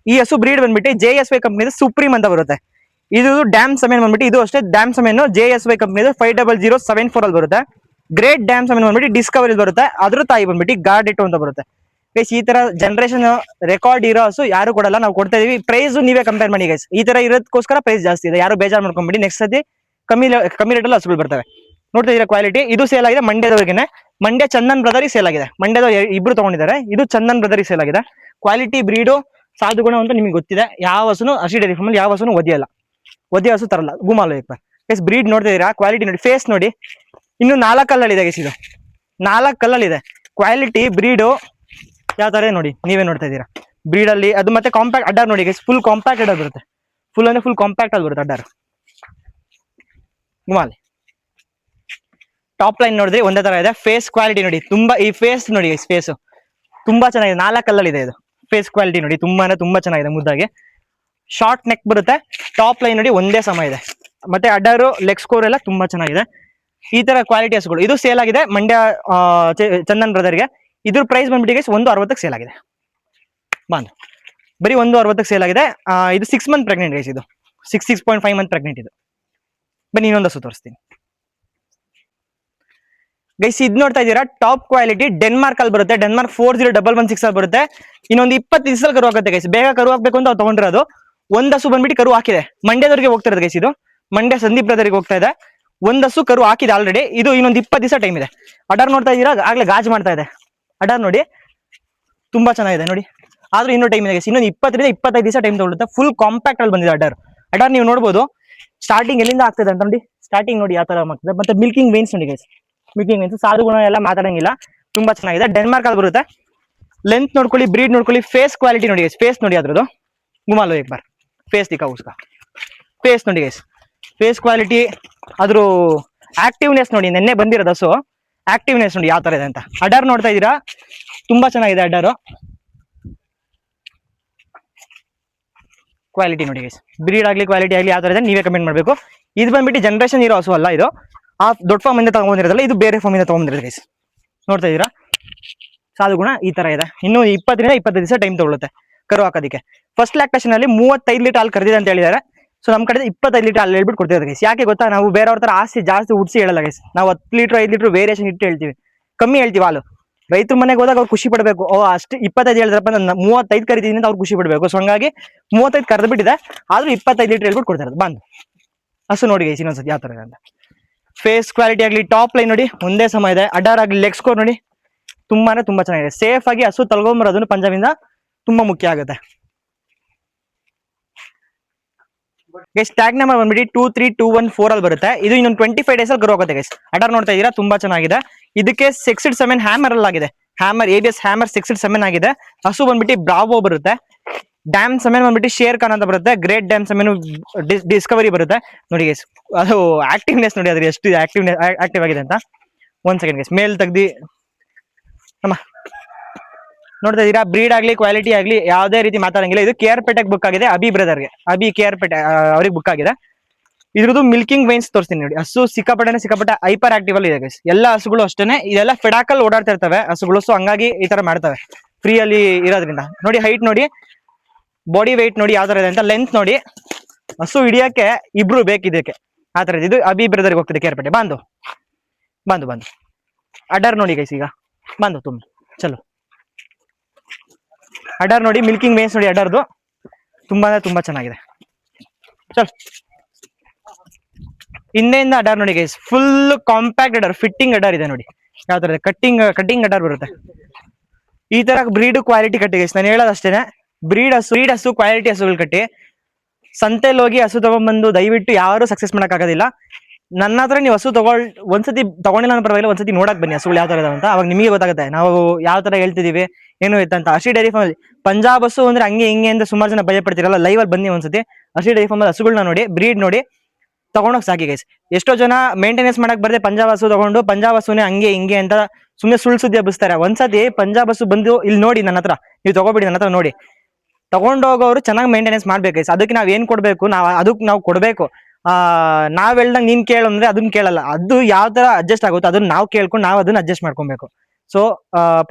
ಈ ಹಸು ಬ್ರೀಡ್ ಬಂದ್ಬಿಟ್ಟು JSY ಕಂಪ್ನಿದು ಸುಪ್ರೀಂ ಅಂತ ಬರುತ್ತೆ. ಇದು ಡ್ಯಾಮ್ ಸೆಮೆನ್ ಬಂದ್ಬಿಟ್ಟು ಇದು ಅಷ್ಟೇ ಡ್ಯಾಮ್ ಸೆಮೆನ್ JSY ಕಂಪ್ನಿದು 50074 ಅಲ್ಲಿ ಬರುತ್ತೆ. ಗ್ರೇಟ್ ಡ್ಯಾಮ್ ಸೆಮೆನ್ ಬಂದ್ಬಿಟ್ಟು ಡಿಸ್ಕವರಿ ಬರುತ್ತೆ. ಅದ್ರ ತಾಯಿ ಬಂದ್ಬಿಟ್ಟು ಗಾರ್ಡೆಟೋ ಅಂತ ಬರುತ್ತೆ. ಗೈಸ್ ಈ ತರ ಜನರೇಷನ್ ರೆಕಾರ್ಡ್ ಇರೋ ಹಸು ಯಾರು ಕೊಡಲ್ಲ, ನಾವು ಕೊಡ್ತಾ ಇದೀವಿ. ಪ್ರೈಸ್ ನೀವೇ ಕಂಪೇರ್ ಮಾಡಿ ಗೈಸ್. ಈ ತರ ಇರೋದಕ್ಕೋಸ್ಕರ ಪ್ರೈಸ್ ಜಾಸ್ತಿ ಇದೆ, ಯಾರು ಬೇಜಾರು ಮಾಡ್ಕೊಂಡ್ಬಿಡಿ. ನೆಕ್ಸ್ಟ್ ಸತಿ ಕಮ್ಮಿ ರೇಟಲ್ಲಿ ಹಸುಗಳು ಬರ್ತವೆ. ನೋಡ್ತಾ ಇದೀರಾ ಕ್ವಾಲಿಟಿ. ಇದು ಸೇಲ್ ಆಗಿದೆ ಮಂಡ್ಯದವರೆಗೆ. ಮಂಡ್ಯ ಚಂದನ್ ಬ್ರದರ್ ಸೇಲ್ ಆಗಿದೆ. ಮಂಡ್ಯದ ಇಬ್ರು ತಗೊಂಡಿದ್ದಾರೆ. ಇದು ಚಂದನ್ ಬ್ರದರ್ ಸೇಲ್ ಆಗಿದೆ. ಕ್ವಾಲಿಟಿ ಬ್ರೀಡು ಸಾಧುಗುಣ ಅಂತ ನಿಮಗೆ ಗೊತ್ತಿದೆ. ಯಾವ ಹಸುನು ಅರ್ಶಿ ಡೈರಿ ಫಾರ್ಮಲ್ಲಿ ಯಾವ ಹಸುನು ಒದಿಯ ಹಸು ತರಲ್ಲ. ಗುಮಾಲು ಗೈಸ್ ಬ್ರೀಡ್ ನೋಡ್ತಾ ಇದೀರಾ, ಕ್ವಾಲಿಟಿ ನೋಡಿ, ಫೇಸ್ ನೋಡಿ. ಇನ್ನು 4 ಕಲ್ಲಲ್ಲಿ ಇದೆ ಗೈಸ್. ಇದು 4 ಕಲ್ಲಲ್ಲಿ ಇದೆ. ಕ್ವಾಲಿಟಿ ಬ್ರೀಡು ಯಾವ ತರ ನೋಡಿ, ನೀವೇ ನೋಡ್ತಾ ಇದೀರಾ. ಬ್ರೀಡ್ ಅಲ್ಲಿ ಅದು ಮತ್ತೆ ಕಾಂಪ್ಯಾಕ್ಟ್ ಅಡ್ಡಾರ್ ನೋಡಿ ಗೈಸ್. ಫುಲ್ ಕಾಂಪ್ಯಾಕ್ಟ್ ಅಡ್ಡಾರ್ ಬರುತ್ತೆ. ಫುಲ್ ಅಂದ್ರೆ ಫುಲ್ ಕಾಂಪ್ಯಾಕ್ಟ್ ಅಲ್ಲಿ ಬರುತ್ತೆ ಅಡ್ಡಾರ್. ಗುಮಾಲಿ ಟಾಪ್ ಲೈನ್ ನೋಡಿದ್ರೆ ಒಂದೇ ತರ ಇದೆ. ಫೇಸ್ ಕ್ವಾಲಿಟಿ ನೋಡಿ, ತುಂಬಾ ಈ ಫೇಸ್ ನೋಡಿ ಗೈಸ್, ಫೇಸ್ ತುಂಬಾ ಚೆನ್ನಾಗಿದೆ. 4 ಕಲ್ಲಲ್ಲಿ ಇದೆ ಇದು. ಫೇಸ್ ಕ್ವಾಲಿಟಿ ನೋಡಿ, ತುಂಬಾ ಚೆನ್ನಾಗಿದೆ. ಮುದ್ದಾಗಿ ಶಾರ್ಟ್ ನೆಕ್ ಬರುತ್ತೆ. ಟಾಪ್ ಲೈನ್ ನೋಡಿ ಒಂದೇ ಸಮ ಇದೆ. ಮತ್ತೆ ಅಡ್ಡಾರು ಲೆಗ್ ಸ್ಕೋರ್ ಎಲ್ಲ ತುಂಬಾ ಚೆನ್ನಾಗಿದೆ. ಈ ತರ ಕ್ವಾಲಿಟಿ ಹಸುಗಳು ಇದು ಸೇಲ್ ಆಗಿದೆ ಮಂಡ್ಯ ಚಂದನ್ ಬ್ರದರ್ಗೆ. ಇದ್ರ ಪ್ರೈಸ್ ಬಂದ್ಬಿಟ್ಟು ಗೈಸ್ 160ಕ್ಕೆ ಸೇಲ್ ಆಗಿದೆ. ಬರೀ 160ಕ್ಕೆ ಸೇಲ್ ಆಗಿದೆ. ಇದು 6 ಮಂತ್ ಪ್ರೆಗ್ನೆಂಟ್ ಗೈಸ್. ಇದು 6.5 ಮಂತ್ ಪ್ರೆಗ್ನೆಂಟ್. ಇದು ಬನ್ನಿ ಇನ್ನೊಂದು ಹಸು ತೋರಿಸ್ತೀನಿ ಗೈಸ್. ಇದು ನೋಡ್ತಾ ಇದ್ದೀರಾ, ಟಾಪ್ ಕ್ವಾಲಿಟಿ ಡೆನ್ಮಾರ್ಕ್ ಅಲ್ಲಿ ಬರುತ್ತೆ. ಡೆನ್ಮಾರ್ಕ್ 40116 ಅಲ್ಲಿ ಬರುತ್ತೆ. ಇನ್ನೊಂದು 20 ದಿವಸದಲ್ಲಿ ಕರು ಹಾಕುತ್ತೆ ಗೈಸ್. ಬೇಗ ಕರು ಹಾಕ್ಬೇಕು ಅಂತ ತಗೊಂಡಿರೋದು. ಒಂದ್ ಹಸು ಬಂದ್ಬಿಟ್ಟು ಕರು ಹಾಕಿದೆ. ಮಂಡ್ಯದವರಿಗೆ ಹೋಗ್ತಾ ಇರೋದು ಗೈಸ್. ಇದು ಮಂಡ್ಯ ಸಂದೀಪ್ ಬ್ರದರ್ಗೆ ಹೋಗ್ತಾ ಇದೆ. ಒಂದ್ ಹಸು ಕರು ಹಾಕಿದೆ ಆಲ್ರೆಡಿ. ಇದು ಇನ್ನೊಂದು 20 ದಿವಸ ಟೈಮ್ ಇದೆ. ಅಡಾರ್ ನೋಡ್ತಾ ಇದ್ದೀರಾ, ಆಗ್ಲೇ ಗಾಜ್ ಮಾಡ್ತಾ ಇದೆ. ಅಡಾರ್ ನೋಡಿ ತುಂಬಾ ಚೆನ್ನಾಗಿದೆ ನೋಡಿ. ಆದ್ರೂ ಇನ್ನೂ ಟೈಮ್ ಇದೆ ಗೈಸ್. ಇನ್ನೊಂದು 20ರಿಂದ 25 ದಿವಸ ಟೈಮ್ ತಗೊಳುತ್ತೆ. ಫುಲ್ ಕಾಂಪ್ಯಾಕ್ಟ್ ಅಲ್ಲಿ ಬಂದಿದೆ ಅಡಾರ್ ನೀವು ನೋಡ್ಬೋದು. ಸ್ಟಾರ್ಟಿಂಗ್ ಎಲ್ಲಿಂದ ಆಗ್ತದೆ ಅಂತ ನೋಡಿ. ಸ್ಟಾರ್ಟಿಂಗ್ ನೋಡಿ ಯಾವ ತರ ಆಗ್ತದೆ. ಮತ್ತೆ ಮಿಲ್ಕಿಂಗ್ ವೇನ್ಸ್ ನೋಡಿ ಗೈಸ್. ಮಿಲ್ಕಿಂಗ್ ವೇನ್ಸ್ ಸಾಧು ಗುಣ ಎಲ್ಲ ಮಾತಾಡಂಗಿಲ್ಲ. ತುಂಬಾ ಚೆನ್ನಾಗಿದೆ. ಡೆನ್ಮಾರ್ಕ್ ಅಲ್ಲಿ ಬರುತ್ತೆ. ಲೆಂತ್ ನೋಡ್ಕೊಳ್ಳಿ, ಬ್ರೀಡ್ ನೋಡ್ಕೊಳ್ಳಿ, ಫೇಸ್ ಕ್ವಾಲಿಟಿ ನೋಡಿ ಗೈಸ್. ಫೇಸ್ ನೋಡಿ ಅದ್ರದ್ದು. ಗುಮಾಲು ಏಕ್ ಬಾರ್ ಫೇಸ್ ದಿಕ್ಕಾ ಉಸ್ಕಾ. ಫೇಸ್ ನೋಡಿ ಗೈಸ್. ಫೇಸ್ ಕ್ವಾಲಿಟಿ, ಅದ್ರ ಆಕ್ಟಿವ್ನೆಸ್ ನೋಡಿ. ನೆನ್ನೆ ಬಂದಿರೋದು ಹಸು. ಆಕ್ಟಿವ್ನೆಸ್ ನೋಡಿ ಯಾವ ತರ ಇದೆ ಅಂತ. ಅಡಾರ್ ನೋಡ್ತಾ ಇದೀರಾ, ತುಂಬಾ ಚೆನ್ನಾಗಿದೆ ಅಡಾರು. ಕ್ವಾಲಿಟಿ ನೋಡಿ ಗೈಸ್. ಬ್ರೀಡ್ ಆಗ್ಲಿ ಕ್ವಾಲಿಟಿ ಆಗ್ಲಿ ಯಾವ ತರ ಇದೆ ನೀವೇ ಕಮೆಂಟ್ ಮಾಡಬೇಕು. ಇದು ಬಂದ್ಬಿಟ್ಟು ಜನರೇಷನ್ ಇರೋ ಹಸು ಅಲ್ಲ. ಇದು ಆ ದೊಡ್ಡ ಫಾರ್ಮ್ ಇಂದ ತಗೊಂಡಿರೋದಲ್ಲ, ಇದು ಬೇರೆ ಫಾರ್ಮ್ ಇಂದ ತಗೊಂಡಿರೋದು ಗೈಸ್. ನೋಡ್ತಾ ಇದೀರಾ, ಸಾಧು ಗುಣ ಈ ತರ ಇದೆ. ಇನ್ನು 20ರಿಂದ 25 ದಿವಸ ಟೈಮ್ ತಗೊಳುತ್ತೆ ಕರು ಹಾಕೋದಕ್ಕೆ. ಫಸ್ಟ್ ಲ್ಯಾಕ್ಟೇಷನ್ ಅಲ್ಲಿ 35 ಲೀಟರ್ ಹಾಲು ಕರೆದಿದೆ ಅಂತ ಹೇಳಿದ್ದಾರೆ. ಸೊ ನಮ್ಮ ಕಡೆ 25 ಲೀಟರ್ ಹಾಲು ಹೇಳ್ಬಿಟ್ಟು ಕೊಡ್ತಿರೋದು ಗೈಸ್. ಯಾಕೆ ಗೊತ್ತಾ, ನಾವು ಬೇರೆಯವ್ರ ತರ ಆಸ್ತಿ ಜಾಸ್ತಿ ಉಡ್ಸಿ ಹೇಳಲ್ಲ ಗೈಸ್. ನಾವು 10 ಲೀಟರ್ 5 ಲೀಟರ್ ವೇರಿಯೇಷನ್ ಇಟ್ಟು ಹೇಳ್ತೀವಿ, ಕಮ್ಮಿ ಹೇಳ್ತೀವಿ ಹಾಲು. ರೈತರ ಮನೆಗೆ ಹೋದಾಗ ಅವ್ರು ಖುಷಿ ಪಡಬೇಕು. ಅಷ್ಟು 25 ಹೇಳಿದ್ರಪ್ಪ, ನಾನು 35 ಕರಿತೀನಿ ಅಂತ ಅವ್ರು ಖುಷಿ ಪಡಬೇಕು. ಸೊ ಹಂಗಾಗಿ 35 ಕರೆದು ಬಿಟ್ಟಿದೆ. ಆದ್ರೂ 25 ಲೀಟರ್ ಹೇಳ್ಬಿಟ್ಟು ಕೊಡ್ತಿರೋದು. ಬಂದು ಹಸು ನೋಡಿ ಗೈಸ್ ಇನ್ನೊಂದ್ಸತಿ ಯಾವ ತರ ಇದೆ ಅಂತ. ಫೇಸ್ ಕ್ವಾಲಿಟಿ ಆಗಲಿ, ಟಾಪ್ ಲೈನ್ ನೋಡಿ ಒಂದೇ ಸಮ ಇದೆ. ಅಡಾರ್ ಆಗಲಿ, ಲೆಗ್ ಸ್ಕೋರ್ ನೋಡಿ ತುಂಬಾ ಚೆನ್ನಾಗಿದೆ. ಸೇಫ್ ಆಗಿ ಹಸು ತಳ್ಕೊಂಬರೋದನ್ನು ಪಂಜಾಬಿಂದ ತುಂಬಾ ಮುಖ್ಯ ಆಗುತ್ತೆ ಗೈಸ್. ಟ್ಯಾಗ್ ನಂಬರ್ ಬಂದ್ಬಿಟ್ಟು 23214 ಅಲ್ಲಿ ಬರುತ್ತೆ. ಇದು ಇನ್ನೊಂದು 25 ಡೇಸ್ ಅಲ್ಲಿ ಕರು ಹೋಗುತ್ತೆ ಗೈಸ್. ಅಡಾರ್ ನೋಡ್ತಾ ಇದೀರಾ, ತುಂಬಾ ಚೆನ್ನಾಗಿದೆ. ಇದಕ್ಕೆ ಸೆಕ್ಸಿಡ್ ಸೆಮೆನ್ ಹ್ಯಾಮರ್ ಅಲ್ಲಿ ಆಗಿದೆ. ಹ್ಯಾಮರ್ ABS ಹ್ಯಾಮರ್ ಸೆಕ್ಸಿಡ್ ಸೆಮೆನ್ ಆಗಿದೆ. ಹಸು ಬಂದ್ಬಿಟ್ಟು ಬ್ರಾವೋ ಬರುತ್ತೆ. ಡ್ಯಾಮ್ ಸೆಮೆನ್ ಬಂದ್ಬಿಟ್ಟು ಶೇರ್ ಖಾನ್ ಅಂತ ಬರುತ್ತೆ. ಗ್ರೇಟ್ ಡ್ಯಾಮ್ ಸೆಮೆನ್ ಡಿಸ್ಕವರಿ ಬರುತ್ತೆ ನೋಡಿ ಗೈಸ್. ಅದು ಆಕ್ಟಿವ್ನೆಸ್ ನೋಡಿ, ಅದ್ರ ಎಷ್ಟು ಆಕ್ಟಿವ್ ಆಗಿದೆ ಅಂತ. 1 ಸೆಕೆಂಡ್ ಗೈಸ್, ಮೇಲ್ ತೆಗ್ದಿ ಅಮ್ಮ. ನೋಡ್ತಾ ಇದೀರಾ, ಬ್ರೀಡ್ ಆಗ್ಲಿ ಕ್ವಾಲಿಟಿ ಆಗ್ಲಿ ಯಾವುದೇ ರೀತಿ ಮಾತಾಡಂಗಿಲ್ಲ. ಇದು KR ಪೇಟೆಗೆ ಬುಕ್ ಆಗಿದೆ. ಅಭಿ ಬ್ರದರ್ಗೆ, ಅಭಿ KR ಪೇಟೆ ಅವ್ರಿಗೆ ಬುಕ್ ಆಗಿದೆ. ಇದ್ರದ್ದು ಮಿಲ್ಕಿಂಗ್ ವೈನ್ಸ್ ತೋರಿಸ್ತೀನಿ ನೋಡಿ. ಹಸು ಸಿಕ್ಕಾಪಟ್ಟೆ ಹೈಪರ್ ಆಕ್ಟಿವ್ ಅಲ್ಲಿ ಇದೆ ಗೈಸ್. ಎಲ್ಲ ಹಸುಗಳು ಅಷ್ಟೇನೆ, ಇದೆಲ್ಲ ಫೆಡಾಕಲ್ ಓಡಾಡ್ತಾ ಇರ್ತವೆ ಹಸುಗಳು. ಸೊ ಹಂಗಾಗಿ ಈ ತರ ಮಾಡ್ತವೆ ಫ್ರೀ ಅಲ್ಲಿ ಇರೋದ್ರಿಂದ. ನೋಡಿ ಹೈಟ್ ನೋಡಿ, ಬಾಡಿ ವೆಯ್ಟ್ ನೋಡಿ ಯಾವ ತರ ಇದೆ ಅಂತ. ಲೆಂತ್ ನೋಡಿ, ಹಸು ಹಿಡಿಯಕ್ಕೆ ಇಬ್ರು ಬೇಕಿದ್ದಕ್ಕೆ ಆ ತರ ಇದೆ. ಇದು ಅಭಿ ಬ್ರದರ್ಗೆ ಹೋಗ್ತದೆ KR ಪೇಟೆ. ಬಂದು ಅಡಾರ್ ನೋಡಿ ಗೈಸ್. ಈಗ ಬಂದು ಚಲೋ ಅಡಾರ್ ನೋಡಿ, ಮಿಲ್ಕಿಂಗ್ ವೇನ್ಸ್ ನೋಡಿ ಅಡಾರ್ದು. ತುಂಬಾ ಚೆನ್ನಾಗಿದೆ. ಚಲ್ ಹಿಂದೆಯಿಂದ ಅಡಾರ್ ನೋಡಿ ಗೈಸ್. ಫುಲ್ ಕಾಂಪ್ಯಾಕ್ಟ್ ಅಡಾರ್, ಫಿಟ್ಟಿಂಗ್ ಅಡಾರ್ ಇದೆ ನೋಡಿ ಯಾವ ತರ ಇದೆ. ಕಟ್ಟಿಂಗ್ ಅಡಾರ್ ಬರುತ್ತೆ. ಈ ತರ ಬ್ರೀಡ್ ಕ್ವಾಲಿಟಿ ಕಟ್ಟಿ ಗೈಸ್. ನಾನು ಹೇಳೋದು ಅಷ್ಟೇನೆ, ಬ್ರೀಡ್ ಹಸು ಕ್ವಾಲಿಟಿ ಹಸುಗಳು ಕಟ್ಟಿ ಸಂತೆಯಲ್ಲಿ ಹೋಗಿ ಹಸು ತಗೊಂಡ್ಬಂದು ದಯವಿಟ್ಟು ಯಾರು ಸಕ್ಸಸ್ ಮಾಡಕ್ ಆಗೋದಿಲ್ಲ. ನನ್ನ ಹತ್ರ ನೀವು ಹಸು ಒಂದ್ಸತಿ ತಗೊಂಡಿಲ್ಲ ಅನ್ನೋ ಪರವಾಗಿಲ್ಲ, ಒಂದ್ಸತಿ ನೋಡಕ್ ಬನ್ನಿ ಹಸುಗಳು ಯಾವ ತರ ಇದಾವೆ ಅಂತ, ಅವಾಗ ನಿಮಗೆ ಗೊತ್ತಾಗುತ್ತೆ ನಾವು ಯಾವ ತರ ಹೇಳ್ತಿದೀವಿ ಏನು ಇತ್ತಂತ. ಹರ್ಷಿ ಡೈರಿ ಫಾರ್ಮ್ ಪಂಜಾಬ್ ಹಸು ಅಂದ್ರೆ ಹಂಗೆ ಹಿಂಗೆ ಅಂತ ಸುಮಾರು ಜನ ಭಯ ಪಡ್ತಿರಲ್ಲ, ಲೈವ್ ಅಲ್ಲಿ ಬನ್ನಿ ಒಂದ್ಸತಿ ಹರ್ಷಿ ಡೈರಿ ಫಾರ್ಮ್ ಹಸುಗಳನ್ನ ನೋಡಿ, ಬ್ರೀಡ್ ನೋಡಿ ತಗೊಂಡೋಗಿ ಸಾಕಿ ಗೈಸ್. ಎಷ್ಟೋ ಜನ ಮೇಂಟೆನೆನ್ಸ್ ಮಾಡಕ್ ಬರ್ದೆ ಪಂಜಾಬ್ ಹಸು ತಗೊಂಡು ಪಂಜಾಬ್ ಹಸುನೇ ಹಂಗೆ ಹಿಂಗೆ ಅಂತ ಸುಮ್ನೆ ಸುಳ್ಳು ಹಬ್ಬಿಸ್ತಾರೆ. ಒಂದ್ಸತಿ ಪಂಜಾಬ್ ಹಸು ಬಂದು ಇಲ್ಲಿ ನೋಡಿ ನನ್ನ ಹತ್ರ, ನೀವು ತಗೋಬಿಡಿ ನನ್ನ ಹತ್ರ ನೋಡಿ, ತಗೊಂಡೋಗೋರು ಚೆನ್ನಾಗಿ ಮೇಂಟೆನೆನ್ಸ್ ಮಾಡ್ಬೇಕು ಗೈಸ್. ಅದಕ್ಕೆ ನಾವ್ ಏನ್ ಕೊಡ್ಬೇಕು, ಅದಕ್ಕೆ ನಾವು ಕೊಡ್ಬೇಕು. ನಾವ್ ಹೇಳ್ದಂಗ್ ನೀನ್ ಕೇಳು ಅಂದ್ರೆ ಅದನ್ನ ಕೇಳಲ್ಲ, ಅದು ಯಾವ ತರ ಅಡ್ಜಸ್ಟ್ ಆಗುತ್ತೆ ಅದನ್ನ ನಾವು ಕೇಳ್ಕೊಂಡು ನಾವು ಅದನ್ನ ಅಡ್ಜಸ್ಟ್ ಮಾಡ್ಕೊಬೇಕು. ಸೊ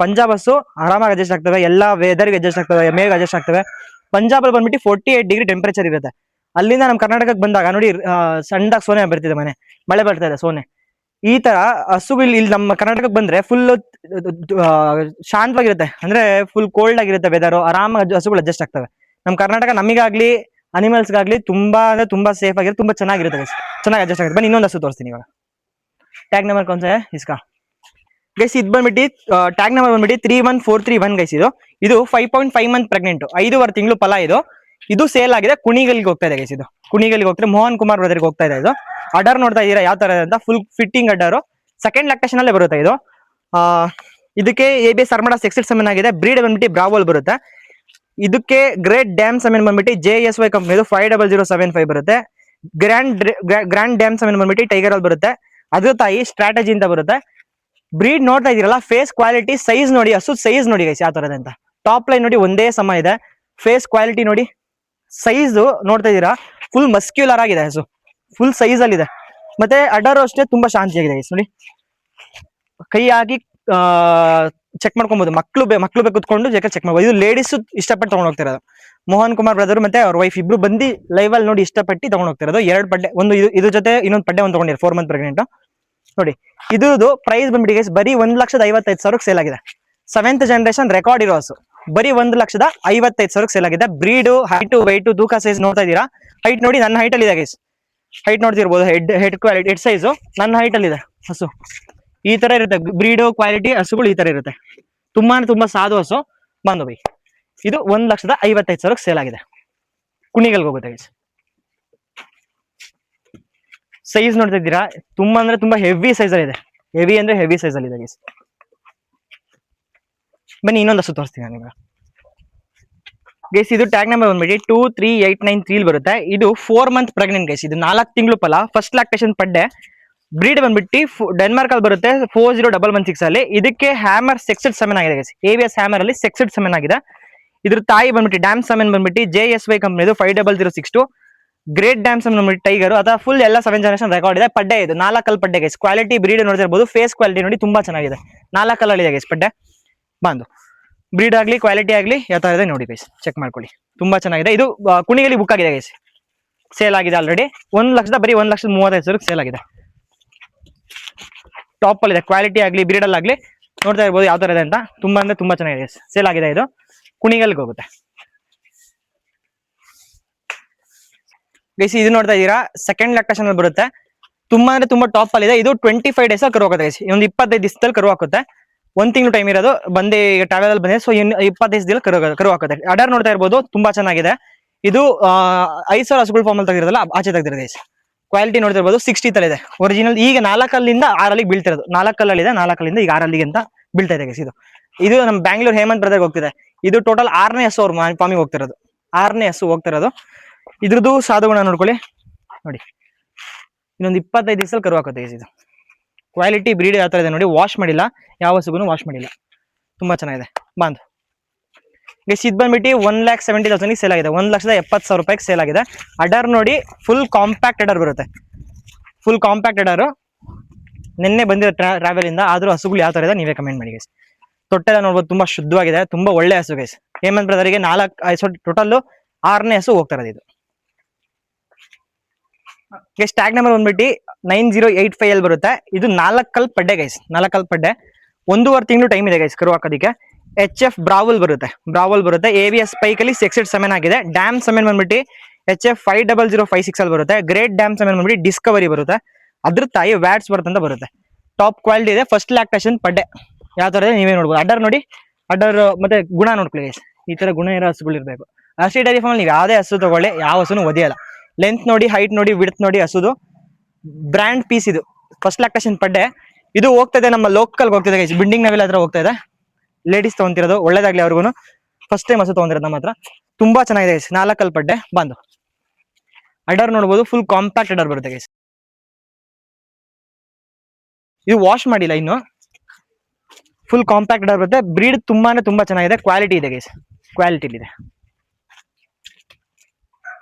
ಪಂಜಾಬ್ ಹಸು ಆರಾಮಾಗಿ ಅಡ್ಜಸ್ಟ್ ಆಗ್ತವೆ, ಎಲ್ಲಾ ವೆದರ್ಗೆ ಅಡ್ಜಸ್ಟ್ ಆಗ್ತವೆ, ಮೇಘ ಅಡ್ಜಸ್ಟ್ ಆಗ್ತವೆ. ಪಂಜಾಬ್ ಅಲ್ಲಿ ಬಂದ್ಬಿಟ್ಟು 48 ಡಿಗ್ರಿ ಟೆಂಪರೇಚರ್ ಇರುತ್ತೆ. ಅಲ್ಲಿಂದ ನಮ್ಮ ಕರ್ನಾಟಕಕ್ಕೆ ಬಂದಾಗ ನೋಡಿ ಸಣ್ಣದಾಗ ಸೋನೆ ಬರ್ತಿದೆ, ಮಳೆ ಬರ್ತಾ ಇದೆ ಸೋನೆ. ಈ ತರ ಹಸುಗಳು ಇಲ್ಲಿ ನಮ್ಮ ಕರ್ನಾಟಕಕ್ಕೆ ಬಂದ್ರೆ ಫುಲ್ ಶಾಂತವಾಗಿರುತ್ತೆ, ಅಂದ್ರೆ ಫುಲ್ ಕೋಲ್ಡ್ ಆಗಿರುತ್ತೆ ವೆದರ್, ಆರಾಮಾಗಿ ಹಸುಗಳು ಅಡ್ಜಸ್ಟ್ ಆಗ್ತವೆ. ನಮ್ಮ ಕರ್ನಾಟಕ ನಮಿಗಾಗ್ಲಿ ಅನಿಮಲ್ಸ್ಗಾಗ್ಲಿ ತುಂಬಾ ಅಂದ್ರೆ ತುಂಬಾ ಸೇಫ್ ಆಗಿರುತ್ತೆ, ತುಂಬಾ ಚೆನ್ನಾಗಿರುತ್ತೆ, ಚೆನ್ನಾಗಿ ಅಡ್ಜಸ್ಟ್ ಆಗುತ್ತೆ. ಬನ್ನಿ ಇನ್ನೊಂದು ಹಸು ತೋರಿಸ್ತೀನಿ ಇವಾಗ. ಟ್ಯಾಗ್ ನಂಬರ್ ಕೌನ್ಸೆ ಇಸ್ಕಾ ಗೈಸ್, ಇದು ಬಂದ್ಬಿಟ್ಟು ಟ್ಯಾಗ್ ನಂಬರ್ ಬಂದ್ಬಿಟ್ಟು 31431 ಗೈಸ್. ಇದು 5.5 ಮಂತ್ ಪ್ರೆಗ್ನೆಂಟ್, 5.5 ತಿಂಗಳು ಫಲ. ಇದು ಸೇಲ್ ಆಗಿದೆ, ಕುಣಿಗಲ್ಗೆ ಹೋಗ್ತಾ ಇದೆ ಗೈಸ್. ಇದು ಕುಣಿಗಲ್ಗೆ ಹೋಗ್ತಾರೆ, ಮೋಹನ್ ಕುಮಾರ್ ಬ್ರದರ್ಗೆ ಹೋಗ್ತಾ ಇದೆ. ಇದು ಅಡರ್ ನೋಡ್ತಾ ಇದೀರಾ ಯಾವ ತರ ಅಂತ, full fitting other, second lactation ಅಲ್ಲೇ ಬರುತ್ತೆ ಇದು. ಇದಕ್ಕೆ ABS ಅರ್ಮಡ ಸೆಕ್ಸೆಡ್ ಸೆಮೆನ್ ಆಗಿದೆ, ಬ್ರೀಡ್ ಬಂದ್ಬಿಟ್ಟು ಬ್ರಾವೋಲ್ ಬರುತ್ತೆ. ಇದಕ್ಕೆ ಗ್ರೇಟ್ ಡ್ಯಾಮ್ ಸೆಮೆನ್ ಬಂದ್ಬಿಟ್ಟು JSY ಕಂಪ್ನಿ 50075 ಬರುತ್ತೆ. ಗ್ರ್ಯಾಂಡ್ ಡ್ಯಾಮ್ ಸೆಮೆನ್ ಬಂದ್ಬಿಟ್ಟು ಟೈಗರ್ ಅಲ್ಲಿ ಬರುತ್ತೆ. ಅದ್ರ ತಾಯಿ ಸ್ಟ್ರಾಟಜಿ ಅಂತ ಬರುತ್ತೆ. ಬ್ರೀಡ್ ನೋಡ್ತಾ ಇದೀರಲ್ಲ, ಫೇಸ್ ಕ್ವಾಲಿಟಿ, ಸೈಜ್ ನೋಡಿ, ಹಸು ಸೈಜ್ ನೋಡಿ ಗೈಸ್ ಯಾವ ತರದೆ ಅಂತ. ಟಾಪ್ ಲೈನ್ ನೋಡಿ ಒಂದೇ ಸಮ ಇದೆ, ಫೇಸ್ ಕ್ವಾಲಿಟಿ ನೋಡಿ, ಸೈಜ್ ನೋಡ್ತಾ ಇದೀರಾ, ಫುಲ್ ಮಸ್ಕ್ಯುಲರ್ ಆಗಿದೆ ಹಸು, ಫುಲ್ ಸೈಜ್ ಅಲ್ಲಿ ಇದೆ. ಮತ್ತೆ ಅಡರು ಅಷ್ಟೇ ತುಂಬಾ ಶಾಂತಿಯಾಗಿದೆ ಗೈಸ್ ನೋಡಿ, ಕೈ ಹಾಕಿ ಚೆಕ್ ಮಾಡ್ಕೊಬಹುದು. ಮಕ್ಳು ಬೇಕು ಕುತ್ಕೊಂಡು ಚೆಕ್ ಮಾಡ್ಬೋದು. ಇದು ಲೇಡೀಸ್ ಇಷ್ಟಪಟ್ಟು ತಗೊಂಡ್ ಹೋಗ್ತಿರೋದು. ಮೋಹನ್ ಕುಮಾರ್ ಬ್ರದರ್ ಮತ್ತೆ ಅವ್ರ ವೈಫ್ ಇಬ್ರು ಬಂದು ಲೈವ್ ಅಲ್ಲಿ ನೋಡಿ ಇಷ್ಟಪಟ್ಟು ತಗೊಂಡ್ ಹೋಗ್ತಿರೋದು. 2 ಪಡ್ಡೆ, ಒಂದು ಇದ್ರ ಜೊತೆ ಇನ್ನೊಂದು ಪಡ್ಡೆ ಒಂದು ತಗೊಂಡಿರೋ 4 ಮಂತ್ ಪ್ರೆಗ್ನೆಂಟ್ ನೋಡಿ. ಇದ್ರದ್ದು ಪ್ರೈಸ್ ಬಂದ್ಬಿಟ್ಟು ಗೈಸ್ ಬರೀ 1,55,000 ಸೇಲ್ ಆಗಿದೆ. 7th ಜನರೇಷನ್ ರೆಕಾರ್ಡ್ ಇರೋ ಹಸು, ಬರೀ 1,55,000 ಸೇಲ್ ಆಗಿದೆ. ಬ್ರೀಡು, ಹೈಟು, ವೈಟು, ತೂಕ, ಸೈಜ್ ನೋಡ್ತಾ ಇದೀರಾ. ಹೈಟ್ ನೋಡಿ ನನ್ನ ಹೈಟ್ ಅಲ್ಲಿ ಇದೆ ಗೈಸ್, ಹೈಟ್ ನೋಡ್ತಿರ್ಬೋದು, ಹೆಡ್ ಕ್ವಾಲಿಟಿ, ಹೆಡ್ ಸೈಜು ನನ್ನ ಹೈಟ್ ಅಲ್ಲಿ ಇದೆ ಹಸು. ಈ ತರ ಇರುತ್ತೆ ಬ್ರೀಡು ಕ್ವಾಲಿಟಿ ಹಸುಗಳು, ಈ ತರ ಇರುತ್ತೆ. ತುಂಬಾ ಸಾಧು ಹಸು, ಬಂದು ಬೈ. ಇದು 1,55,000 ಸೇಲ್ ಆಗಿದೆ, ಕುಣಿಗಲ್ಗೆ ಹೋಗುತ್ತೆ ಗೈಸ್. ಸೈಜ್ ನೋಡ್ತಾ ಇದ್ದೀರಾ, ತುಂಬಾ ಅಂದ್ರೆ ತುಂಬಾ ಹೆವಿ ಸೈಜ್ ಅಲ್ಲಿ ಇದೆ, ಹೆವಿ ಸೈಜ್ ಅಲ್ಲಿ ಇದೆ ಗೈಸ್. ಬನ್ನಿ ಇನ್ನೊಂದು ಹಸು ತೋರಿಸ್ತೀನಿ ನಾನು ಇವಾಗ ಗೈಸ್. ಇದು ಟ್ಯಾಗ್ ನಂಬರ್ ಬಂದ್ಬಿಟ್ಟು 23893 ಬರುತ್ತೆ. ಇದು 4 ಮಂತ್ ಪ್ರೆಗ್ನೆಂಟ್ ಗೈಸ್. ಇದು 4 ತಿಂಗಳು ಫಲ, ಫಸ್ಟ್ ಲ್ಯಾಕ್ಟೇಷನ್ ಪಡ್ಡೆ. ಬ್ರೀಡ್ ಬಂದ್ಬಿಟ್ಟು ಡೆನ್ಮಾರ್ಕ್ ಅಲ್ಲಿ ಬರುತ್ತೆ, 40116 ಅಲ್ಲಿ. ಇದಕ್ಕೆ ಹ್ಯಾಮರ್ ಸೆಕ್ಸೆಡ್ ಸೆಮೆನ್ ಆಗಿದೆ ಗೈಸ್, ABS ಹ್ಯಾಮರ್ ಅಲ್ಲಿ ಸೆಕ್ಸೆಡ್ ಸೆಮೆನ್ ಆಗಿದೆ. ಇದ್ರ ತಾಯಿ ಬಂದ್ಬಿಟ್ಟು ಡ್ಯಾಮ್ ಸೆಮೆನ್ ಬಂದ್ಬಿಟ್ಟು JSY ಕಂಪ್ನಿದು 50062. ಗ್ರೇಟ್ ಡ್ಯಾಮ್ ಸೆಮೆನ್ ಬಂದ್ಬಿಟ್ಟು ಟೈಗರ್, ಅದ ಫುಲ್ ಎಲ್ಲ 7 ಜನರೇಷನ್ ರೆಕಾರ್ಡ್ ಇದೆ. ಪಡ್ಡೆ ಇದು 4 ಕಲ್ ಪಡ್ಡೆ ಗೈಸ್. ಕ್ವಾಲಿಟಿ ಬ್ರೀಡ್ ನೋಡ್ತಿರ್ಬೋದು, ಫೇಸ್ ಕ್ವಾಲಿಟಿ ನೋಡಿ ತುಂಬಾ ಚೆನ್ನಾಗಿದೆ, 4 ಕಲ್ಲಲ್ಲಿ ಇದೆ ಗೈಸ್ ಪಡ್ಡೆ. ಬಂದು ಬ್ರೀಡ್ ಆಗ್ಲಿ ಕ್ವಾಲಿಟಿ ಆಗ್ಲಿ ಯಾವ ತರ ಇದೆ ನೋಡಿ ಗೈಸ್, ಚೆಕ್ ಮಾಡ್ಕೊಳ್ಳಿ, ತುಂಬಾ ಚೆನ್ನಾಗಿದೆ. ಇದು ಕುಣಿಗಲಿ ಬುಕ್ ಆಗಿದೆ ಗೈಸ್, ಸೇಲ್ ಆಗಿದೆ ಆಲ್ರೆಡಿ. 1,35,000 ಸೇಲ್ ಆಗಿದೆ. ಟಾಪ್ ಅಲ್ಲಿ ಇದೆ, ಕ್ವಾಲಿಟಿ ಆಗ್ಲಿ ಬ್ರೀಡ್ ಅಲ್ಲಿ ಆಗ್ಲಿ ನೋಡ್ತಾ ಇರ್ಬೋದು ಯಾವ ತರ ಇದೆ ಅಂತ. ತುಂಬಾ ಅಂದ್ರೆ ತುಂಬಾ ಚೆನ್ನಾಗಿದೆ, ಸೇಲ್ ಆಗಿದೆ. ಇದು ಕುಣಿಗಲ್ಗೆ ಹೋಗುತ್ತೆ ಗೈಸ್. ಇದು ನೋಡ್ತಾ ಇದೀರಾ, ಸೆಕೆಂಡ್ ಲ್ಯಾಕ್ಟೇಷನ್ ಅಲ್ಲಿ ಬರುತ್ತೆ. ತುಂಬಾ ಅಂದ್ರೆ ತುಂಬಾ ಟಾಪ್ ಅಲ್ಲಿ ಇದೆ. ಇದು 25 ಡೇಸ್ ಕರು ಹಾಕುತ್ತೆ ಗೈಸ್, ಒಂದು 25 ದಿವಸದಲ್ಲಿ ಕರು ಹಾಕುತ್ತೆ. 1 ತಿಂಗಳು ಟೈಮ್ ಇರೋದು, ಬಂದು ಟ್ರಾವೆಲ್ ಅಲ್ಲಿ ಬಂದಿದೆ. ಸೊ 25 ದಿವಸದಲ್ಲಿ ಕರು ಹಾಕುತ್ತೆ. ಅಡರ್ ನೋಡ್ತಾ ಇರ್ಬೋದು, ತುಂಬಾ ಚೆನ್ನಾಗಿದೆ. ಇದು 5,000 ಹಸುಗಳು ಫಾರ್ಮ್ ಅಲ್ಲಿ ತೆಗೆದಿರೋದಲ್ಲ, ಆಚೆ ತೆಗೆದಿರೋದು ಗೈಸ್. ಕ್ವಾಲಿಟಿ ನೋಡ್ತಿರ್ಬೋದು, 60 ತಲೆ ಇದೆ ಒರಿಜಿನಲ್. ಈಗ 4 ಕಲ್ಲಿಂದ 6 ಅಲ್ಲಿಗೆ ಬೀಳ್ತಿರೋದು, 4 ಕಲ್ಲಲ್ಲಿ ಇದೆ, 4 ಕಲ್ಲಿಂದ ಈಗ 6 ಅಲ್ಲಿಗೆ ಅಂತ ಬೀಳ್ತಾ ಇದೆ ಗೈಸ್. ಇದು ನಮ್ಮ ಬ್ಯಾಂಗ್ಳೂರ್ ಹೇಮಂತ್ ಬ್ರದರ್ಗೆ ಹೋಗ್ತಿದೆ. ಇದು ಟೋಟಲ್ 6ನೇ ಹಸು ಅವ್ರ ಫಾರ್ಮಿಗೆ ಹೋಗ್ತಿರೋದು, 6ನೇ ಹಸು ಹೋಗ್ತಿರೋದು. ಇದ್ರದ್ದು ಸಾಧುಗುಣ ನೋಡ್ಕೊಳ್ಳಿ ನೋಡಿ, ಇನ್ನೊಂದು 25 ದಿವಸದಲ್ಲಿ ಕರು ಹಾಕುತ್ತೆ ಗೈಸ್. ಇದು ಕ್ವಾಲಿಟಿ ಬ್ರೀಡ್ ಯಾವ ತರ ಇದೆ ನೋಡಿ, ವಾಶ್ ಮಾಡಿಲ್ಲ, ಯಾವ ಹಸುಗೂ ವಾಶ್ ಮಾಡಿಲ್ಲ, ತುಂಬಾ ಚೆನ್ನಾಗಿದೆ. ಬಂದು ಗೈಸ್, ಇದು ಬಂದ್ಬಿಟ್ಟು 1,70,000 ಸೇಲ್ ಆಗಿದೆ, 1,70,000 ಸೇಲ್ ಆಗಿದೆ. ಅಡರ್ ನೋಡಿ, ಫುಲ್ ಕಾಂಪ್ಯಾಕ್ಟ್ ಅಡರ್ ಬರುತ್ತೆ, ಫುಲ್ ಕಾಂಪ್ಯಾಕ್ಟ್ ಅಡರ್. ನಿನ್ನೆ ಬಂದಿರೋ ಟ್ರಾವೆಲ್ ಇಂದ, ಆದ್ರೂ ಹಸುಗಳು ಯಾವ ತರ ಇದೆ ನೀವೇ ಕಮೆಂಟ್ ಮಾಡಿ ಗೈಸ್. ತೊಟ್ಟೆಲ್ಲ ನೋಡ್ಬೋದು, ತುಂಬಾ ಶುದ್ಧವಾಗಿದೆ, ತುಂಬಾ ಒಳ್ಳೆ ಹಸು ಗೈಸ್. ಹೇಮಂತ್ ಬ್ರದರ್ಗೆ 4 ಟೋಟಲ್ 6ನೇ ಹಸು ಹೋಗ್ತಾ ಇರೋದು. ಇದು ಗೈಸ್ ಟ್ಯಾಗ್ ನಂಬರ್ ಬಂದ್ಬಿಟ್ಟು 9085 ಅಲ್ಲಿ ಬರುತ್ತೆ. ಇದು 4 ಕಲ್ ಪಡ್ಡೆ ಗೈಸ್, 4 ಕಲ್ ಪಡ್ಡೆ. 1.5 ತಿಂಗಳು ಟೈಮ್ ಇದೆ ಗೈಸ್ ಕರು ಹಾಕೋದಕ್ಕೆ. HF ಬ್ರಾವಲ್ ಬರುತ್ತೆ, ABS ಸ್ಪೈಕ್ ಅಲ್ಲಿ ಸೆಕ್ಸೆಡ್ ಸೆಮೆನ್ ಆಗಿದೆ. ಡ್ಯಾಮ್ ಸೆಮೆನ್ ಬಂದ್ಬಿಟ್ಟು HF 50056 ಅಲ್ಲಿ ಬರುತ್ತೆ. ಗ್ರೇಟ್ ಡ್ಯಾಮ್ ಸೆಮೆನ್ ಬಂದ್ಬಿಟ್ಟು ಡಿಸ್ಕವರಿ ಬರುತ್ತೆ. ಅದ್ರ ತಾಯಿ ವ್ಯಾಟ್ಸ್ ಬರುತ್ತೆ ಅಂತ ಬರುತ್ತೆ. ಟಾಪ್ ಕ್ವಾಲಿಟಿ ಇದೆ, ಫಸ್ಟ್ ಲ್ಯಾಕ್ಟೇಷನ್ ಪಡ್ಡೆ. ಯಾವ ತರ ಇದೆ ನೀವೇ ನೋಡ್ಬೋದು. ಅಡರ್ ನೋಡಿ, ಅಡರ್ ಮತ್ತೆ ಗುಣ ನೋಡ್ಕೊಳ್ಳಿ ಗೈಸ್, ಈ ತರ ಗುಣ ಇರೋ ಹಸುಗಳು ಇರಬೇಕು. ಹರ್ಷಿ ಡೈರಿ ಫಾರ್ಮ್ ನೀವು ಯಾವುದೇ ಹಸು ತಗೊಳ್ಳಿ, ಯಾವ ಹಸುನು ಒದೆಯಲ್ಲ. ಲೆಂತ್ ನೋಡಿ, ಹೈಟ್ ನೋಡಿ, ವಿಡ್ತ್ ನೋಡಿ ಹಸುದು ಬ್ರ್ಯಾಂಡ್ ಪೀಸ್ ಇದು, ಫಸ್ಟ್ ಲ್ಯಾಕ್ಟೇಷನ್ ಪಡ್ಡೆ. ಇದು ಹೋಗ್ತಾ ಇದೆ ನಮ್ಮ ಲೋಕಲ್ ಹೋಗ್ತಿದೆ ಗೈಸ್, ಬಿಲ್ಡಿಂಗ್ ನಾವೆಲ್ಲ ಹತ್ರ ಹೋಗ್ತಾ ಇದೆ. ಲೇಡೀಸ್ ತಗೊಂತಿರೋದು, ಒಳ್ಳೇದಾಗ್ಲಿ ಅವ್ರಿಗೂ. ಫಸ್ಟ್ ಟೈಮ್ ಹಸು ತಗೊಂಡಿರೋದು ನಮ್ಮ ಹತ್ರ, ತುಂಬಾ ಚೆನ್ನಾಗಿದೆ ಗೈಸ್. 4 ಪಡ್ಡೆ ಬಂದು ಅಡರ್ ನೋಡ್ಬೋದು, ಫುಲ್ ಕಾಂಪ್ಯಾಕ್ಟ್ ಅಡರ್ ಬರುತ್ತೆ ಗೈಸ್. ಇದು ವಾಶ್ ಮಾಡಿಲ್ಲ ಇನ್ನು, ಫುಲ್ ಕಾಂಪ್ಯಾಕ್ಟ್ ಅಡರ್ ಬರುತ್ತೆ. ಬ್ರೀಡ್ ತುಂಬಾ ಚೆನ್ನಾಗಿದೆ, ಕ್ವಾಲಿಟಿ ಇದೆ ಗೈಸ್, ಕ್ವಾಲಿಟಿ ಇದೆ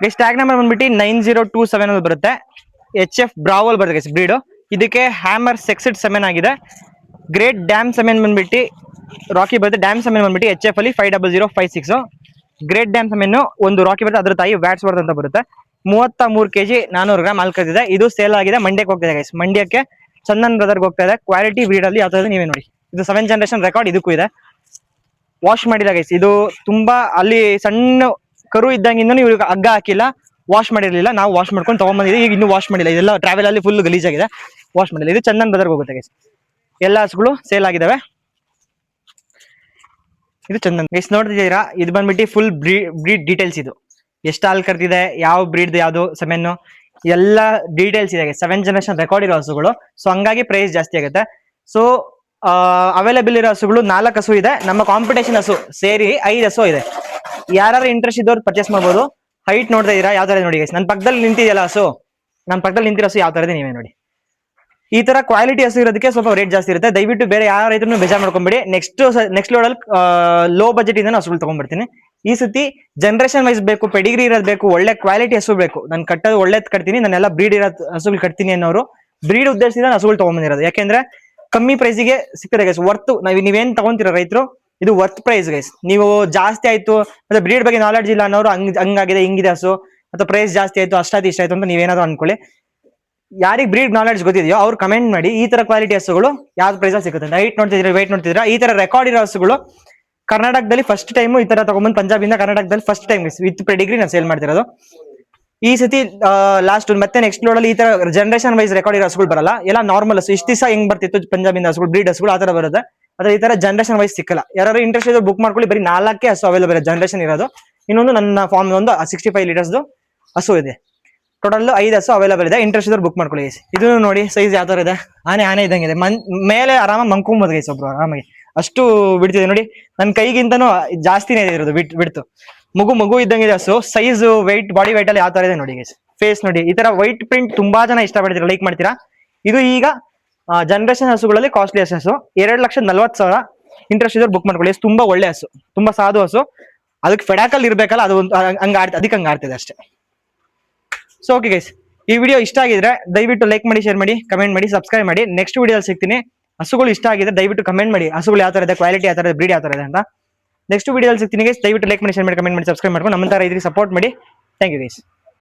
ಗೈಸ್. ಟ್ಯಾಗ್ ನಂಬರ್ ಬಂದ್ಬಿಟ್ಟು 9027 ಅಂತ ಬರುತ್ತೆ. HF ಬ್ರಾವಲ್ ಬರುತ್ತೆ ಗೈಸ್ ಬ್ರೀಡ್. ಇದಕ್ಕೆ ಹ್ಯಾಮರ್ ಸೆಕ್ಸಿಡ್ ಸೆಮೆನ್ ಆಗಿದೆ. ಗ್ರೇಟ್ ಡ್ಯಾಮ್ ಸೆಮೆನ್ ಬಂದ್ಬಿಟ್ಟು ರಾಕಿ ಬರುತ್ತೆ. ಡ್ಯಾಮ್ ಸೆಮೆನ್ ಬಂದ್ಬಿಟ್ಟು HF ಅಲ್ಲಿ 50056. ಗ್ರೇಟ್ ಡ್ಯಾಮ್ ಸೆಮೆನ್ ಒಂದು ರಾಕಿ ಬರುತ್ತೆ, ಅದ್ರ ತಾಯಿ ವ್ಯಾಟ್ಸ್ ವರ್ತ್ ಅಂತ ಬರುತ್ತೆ. 33 kg 400 ಗ್ರಾಮ್ ಹಾಲ್ಕತ್ತಿದೆ. ಇದು ಸೇಲ್ ಆಗಿದೆ, ಮಂಡ್ಯಕ್ಕೆ ಹೋಗ್ತಿದೆ ಗೈಸ್. ಮಂಡ್ಯಕ್ಕೆ ಚಂದನ್ ಬ್ರದರ್ಗೆ ಹೋಗ್ತಾ ಇದೆ. ಕ್ವಾಲಿಟಿ ಬ್ರೀಡ್ ಅಲ್ಲಿ ಯಾವ ನೀವೇ ನೋಡಿ. ಇದು 7th ಜನರೇಷನ್ ರೆಕಾರ್ಡ್ ಇದಕ್ಕೂ ಇದೆ. ವಾಶ್ ಮಾಡಿಲ್ಲ ಗೈಸ್. ಇದು ತುಂಬಾ ಅಲ್ಲಿ ಸಣ್ಣ ಕರು ಇದ್ದಂಗಿಂದ ಇವ್ರಿಗೆ ಹಗ್ಗ ಹಾಕಿಲ್ಲ, ವಾಶ್ ಮಾಡಿರ್ಲಿಲ್ಲ. ನಾವು ವಾಶ್ ಮಾಡ್ಕೊಂಡು ತಗೊಂಡ್ಬಂದಿದ್ದೀವಿ. ಈಗ ಇನ್ನೂ ವಾಶ್ ಮಾಡಿಲ್ಲ, ಇದೆಲ್ಲ ಟ್ರಾವೆಲ್ ಅಲ್ಲಿ ಫುಲ್ ಗಲೀಜಾಗಿದೆ, ವಾಶ್ ಮಾಡಿಲ್ಲ. ಇದು ಚಂದನ್ ಬ್ರದರ್ಗೆ ಹೋಗುತ್ತೆ ಗೈಸ್. ಎಲ್ಲ ಹಸುಗಳು ಸೇಲ್ ಆಗಿದಾವೆ. ಇದು ಚಂದನ್ ಗೈಸ್, ನೋಡ್ತಿದ್ದೀರಾ. ಇದು ಬಂದ್ಬಿಟ್ಟು ಫುಲ್ ಬ್ರೀಡ್ ಡೀಟೇಲ್ಸ್. ಇದು ಎಷ್ಟು ಹಾಲ್ ಕರ್ತಿದೆ, ಯಾವ ಬ್ರೀಡ್ ಯಾವ್ದು ಸೆಮೆನ್ನು, ಎಲ್ಲ ಡೀಟೇಲ್ಸ್ ಇದೆ. 7th ಜನರೇಷನ್ ರೆಕಾರ್ಡ್ ಇರೋ ಹಸುಗಳು, ಸೊ ಹಂಗಾಗಿ ಪ್ರೈಸ್ ಜಾಸ್ತಿ ಆಗುತ್ತೆ. ಸೊ ಅವೈಲೇಬಲ್ ಇರೋ ಹಸುಗಳು 4 ಹಸು ಇದೆ. ನಮ್ಮ ಕಾಂಪಿಟೇಷನ್ ಹಸು ಸೇರಿ 5 ಹಸು ಇದೆ. ಯಾರು ಇಂಟ್ರೆಸ್ಟ್ ಇದ್ದವ್ರು ಪರ್ಚೇಸ್ ಮಾಡ್ಬೋದು. ಹೈಟ್ ನೋಡ್ತಾ ಇದೀರಾ ಯಾವ ತರ ನೋಡಿ ಗೈಸ್. ನನ್ನ ಪಕ್ಕದಲ್ಲಿ ನಿಂತಿದೆಯಲ್ಲ ಹಸು, ನನ್ನ ಪಕ್ಕದಲ್ಲಿ ನಿಂತಿರೋ ಹಸು ಯಾವ ತರ ಇದೆ ನೀವೇ ನೋಡಿ. ಈ ತರ ಕ್ವಾಲಿಟಿ ಹಸು ಇರೋದಕ್ಕೆ ಸ್ವಲ್ಪ ರೇಟ್ ಜಾಸ್ತಿ ಇರುತ್ತೆ. ದಯವಿಟ್ಟು ಬೇರೆ ಯಾವ ರೈತರು ಬೇಜಾರ್ ಮಾಡ್ಕೊಂಬೇಡಿ. ನೆಕ್ಸ್ಟ್ ಲೋಡಲ್ಲಿ ಲೋ ಬಜೆಟ್ ಇಂದ ಹಸುಗಳು ತಗೊಂಡ್ಬರ್ತೀನಿ. ಈ ಸತಿ ಜನರೇಷನ್ ವೈಸ್ ಬೇಕು, ಪೆಡಿಗ್ರಿ ಇರೋದು ಬೇಕು, ಒಳ್ಳೆ ಕ್ವಾಲಿಟಿ ಹಸು ಬೇಕು. ನಾನು ಕಟ್ಟೋದು ಒಳ್ಳೇದ್ ಕಟ್ತೀನಿ, ನಾನೆಲ್ಲ ಬ್ರೀಡ್ ಇರೋ ಹಸುಗಳು ಕಟ್ತೀನಿ ಅನ್ನೋರು ಬ್ರೀಡ್ ಉದ್ದೇಶದಿಂದ ಹಸುಗಳು ತಗೊಂಡ್ಬಂದಿರೋದು. ಯಾಕೆಂದ್ರೆ ಕಮ್ಮಿ ಪ್ರೈಸಿಗೆ ಸಿಗ್ತದೆ ಗೈಸ್. ವರ್ತ್ ನೀವೇನ್ ತಗೊಂತೀರ ರೈತರು, ಇದು ವರ್ತ್ ಪ್ರೈಸ್ ಗೈಸ್. ನೀವು ಜಾಸ್ತಿ ಆಯ್ತು ಮತ್ತೆ ಬ್ರೀಡ್ ಬಗ್ಗೆ ನಾಲೆಡ್ಜ್ ಇಲ್ಲ ಅನ್ನೋರು ಹಂಗಾಗಿದೆ ಹಿಂಗಿದೆ ಹಸು, ಅಥವಾ ಪ್ರೈಸ್ ಜಾಸ್ತಿ ಆಯ್ತು ಅಷ್ಟಾಯ್ತು ಇಷ್ಟಾಯ್ತು ಅಂತ ನೀವೇನಾದ್ರು ಅನ್ಕೊಳ್ಳಿ. ಯಾರಿಗೆ ಬ್ರೀಡ್ ನಾಲೆಡ್ಜ್ ಗೊತ್ತಿದೆಯೋ ಅವ್ರು ಕಮೆಂಟ್ ಮಾಡಿ, ಈ ತರ ಕ್ವಾಲಿಟಿ ಹಸುಗಳು ಯಾವ್ದು ಪ್ರೈಸ್ ಅಲ್ಲಿ ಸಿಗುತ್ತೆ. ಹೈಟ್ ನೋಡ್ತಿದ್ರೆ, weight ನೋಡ್ತಿದ್ರೆ, ಈ ತರ ರೆಕಾರ್ಡ್ ಇರೋ ಹಸುಗಳು ಕರ್ನಾಟಕದಲ್ಲಿ ಫಸ್ಟ್ ಟೈಮ್ ಈ ತರ ತಗೊಂಡ್ಬಂದು, ಪಂಜಾಬಿಂದ ಕರ್ನಾಟಕದಲ್ಲಿ ಫಸ್ಟ್ ಟೈಮ್ ವಿತ್ ಪೆಡಿಗ್ರಿ ನಾನು ಸೇಲ್ ಮಾಡ್ತಿರೋದು. ಈ ಸತಿ ಲಾಸ್ಟ್ ಮತ್ತೆ ನೆಕ್ಸ್ಟ್ ಲೋಡ್ ಅಲ್ಲಿ ಈ ತರ ಜನರೇಷನ್ ವೈಸ್ ರೆಕಾರ್ಡ್ ಇರೋ ಹಸುಗಳು ಬರಲ್ಲ. ಎಲ್ಲ ನಾರ್ಮಲ್ ಹಸು ಇಷ್ಟು ದಿವಸ ಹೆಂಗ್ ಬರ್ತಿತ್ತು ಪಂಜಾಬಿಂದ ಹಸುಗಳು, ಬ್ರೀಡ್ ಹಸುಗಳು ಆ ತರ ಬರುತ್ತೆ. ಆದ್ರೆ ಈ ತರ ಜನರೇಷನ್ ವೈಸ್ ಸಿಕ್ಕಲ್ಲ. ಯಾರು ಇಂಟ್ರೆಸ್ಟ್ ಇದ್ರು ಬುಕ್ ಮಾಡ್ಕೊಳ್ಳಿ. ಬರೀ 4 ಹಸು ಅವೈಲೇಬಲ್ ಜನರೇಷನ್ ಇರೋದು. ಇನ್ನೊಂದು ನನ್ನ ಫಾರ್ಮ್ ಒಂದು 65 ಲೀಟರ್ಸ್ ಹಸು ಇದೆ. ಟೋಟಲ್ 5 ಹಸು ಅವೈಲೇಬಲ್ ಇದೆ. ಇಂಟ್ರೆಸ್ಟ್ ಇದ್ರೆ ಬುಕ್ ಮಾಡ್ಕೊಳ್ಳಿ ಗೈಸ್. ಇದು ನೋಡಿ ಸೈಜ್ ಯಾವ ತರ ಇದೆ, ಆನೆ ಇದ್ದಂಗೆ ಇದೆ. ಮೇಲೆ ಆರಾಮಾಗಿ ಮಂಕೊಂಬೋದು ಗೈಸ್, ಒಬ್ರು ಆರಾಮಾಗಿ ಅಷ್ಟು ಬಿಡ್ತಿದೆ ನೋಡಿ. ನನ್ನ ಕೈಗಿಂತನೂ ಜಾಸ್ತಿನೇ ಇರೋದು ಬಿಡ್ತು. ಮಗು ಇದ್ದಂಗಿದೆ ಹಸು. ಸೈಜ್ weight ಬಾಡಿ weight ಅಲ್ಲಿ ಯಾವ ತರ ಇದೆ ನೋಡಿ ಗೈಸ್. ಫೇಸ್ ನೋಡಿ, ಈ ತರ ವೈಟ್ ಪ್ರಿಂಟ್ ತುಂಬಾ ಜನ ಇಷ್ಟಪಡ್ತೀರಾ, ಲೈಕ್ ಮಾಡ್ತೀರಾ. ಇದು ಈಗ ಜನರೇಷನ್ ಹಸುಗಳಲ್ಲಿ ಕಾಸ್ಟ್ಲಿ ಹಸು 2,40,000. ಇಂಟ್ರೆಸ್ಟ್ ಇದ್ರೆ ಬುಕ್ ಮಾಡ್ಕೊಳ್ಳಿ. ತುಂಬಾ ಒಳ್ಳೆ ಹಸು, ತುಂಬಾ ಸಾಧು ಹಸು. ಅದಕ್ಕೆ ಫೆಡಾಕಲ್ ಇರ್ಬೇಕಲ್ಲ, ಅದು ಅದಕ್ಕೆ ಹಂಗ ಆಡ್ತಿದೆ ಅಷ್ಟೇ. ಸೊ ಓಕೆ ಗೈಸ್, ಈ ವಿಡಿಯೋ ಇಷ್ಟ ಆಗಿದ್ರೆ ದಯವಿಟ್ಟು ಲೈಕ್ ಮಾಡಿ, ಶೇರ್ ಮಾಡಿ, ಕಮೆಂಟ್ ಮಾಡಿ, ಸಬ್ಸ್ಕ್ರೈಬ್ ಮಾಡಿ. ನೆಕ್ಸ್ಟ್ ವಿಡಿಯೋದಲ್ಲಿ ಸಿಗ್ತೀನಿ. ಹಸುಗಳು ಇಷ್ಟ ಆಗಿದೆ ದಯವಿಟ್ಟು ಕಮೆಂಟ್ ಮಾಡಿ, ಹಸುಗಳು ಯಾವ ತರ ಇದೆ, ಕ್ವಾಲಿಟಿ ಯಾವ ತರ ಇದೆ, ಬ್ರೀಡ್ ಯಾವ ತರ ಇದೆ ಅಂತ. ನೆಕ್ಸ್ಟ್ ವಿಡಿಯೋದಲ್ಲಿ ಸಿಗ್ತೀನಿ ಗೈಸ್. ದಯವಿಟ್ಟು ಲೈಕ್ ಮಾಡಿ, ಶೇರ್ ಮಾಡಿ, ಕಮೆಂಟ್ ಮಾಡಿ, ಸಬ್ಸ್ಕ್ರೈಬ್ ಮಾಡ್ಕೊಂಡು ನಮ್ಮ ತರ ಇದ್ರಿಗೆ ಸಪೋರ್ಟ್ ಮಾಡಿ. Thank you guys.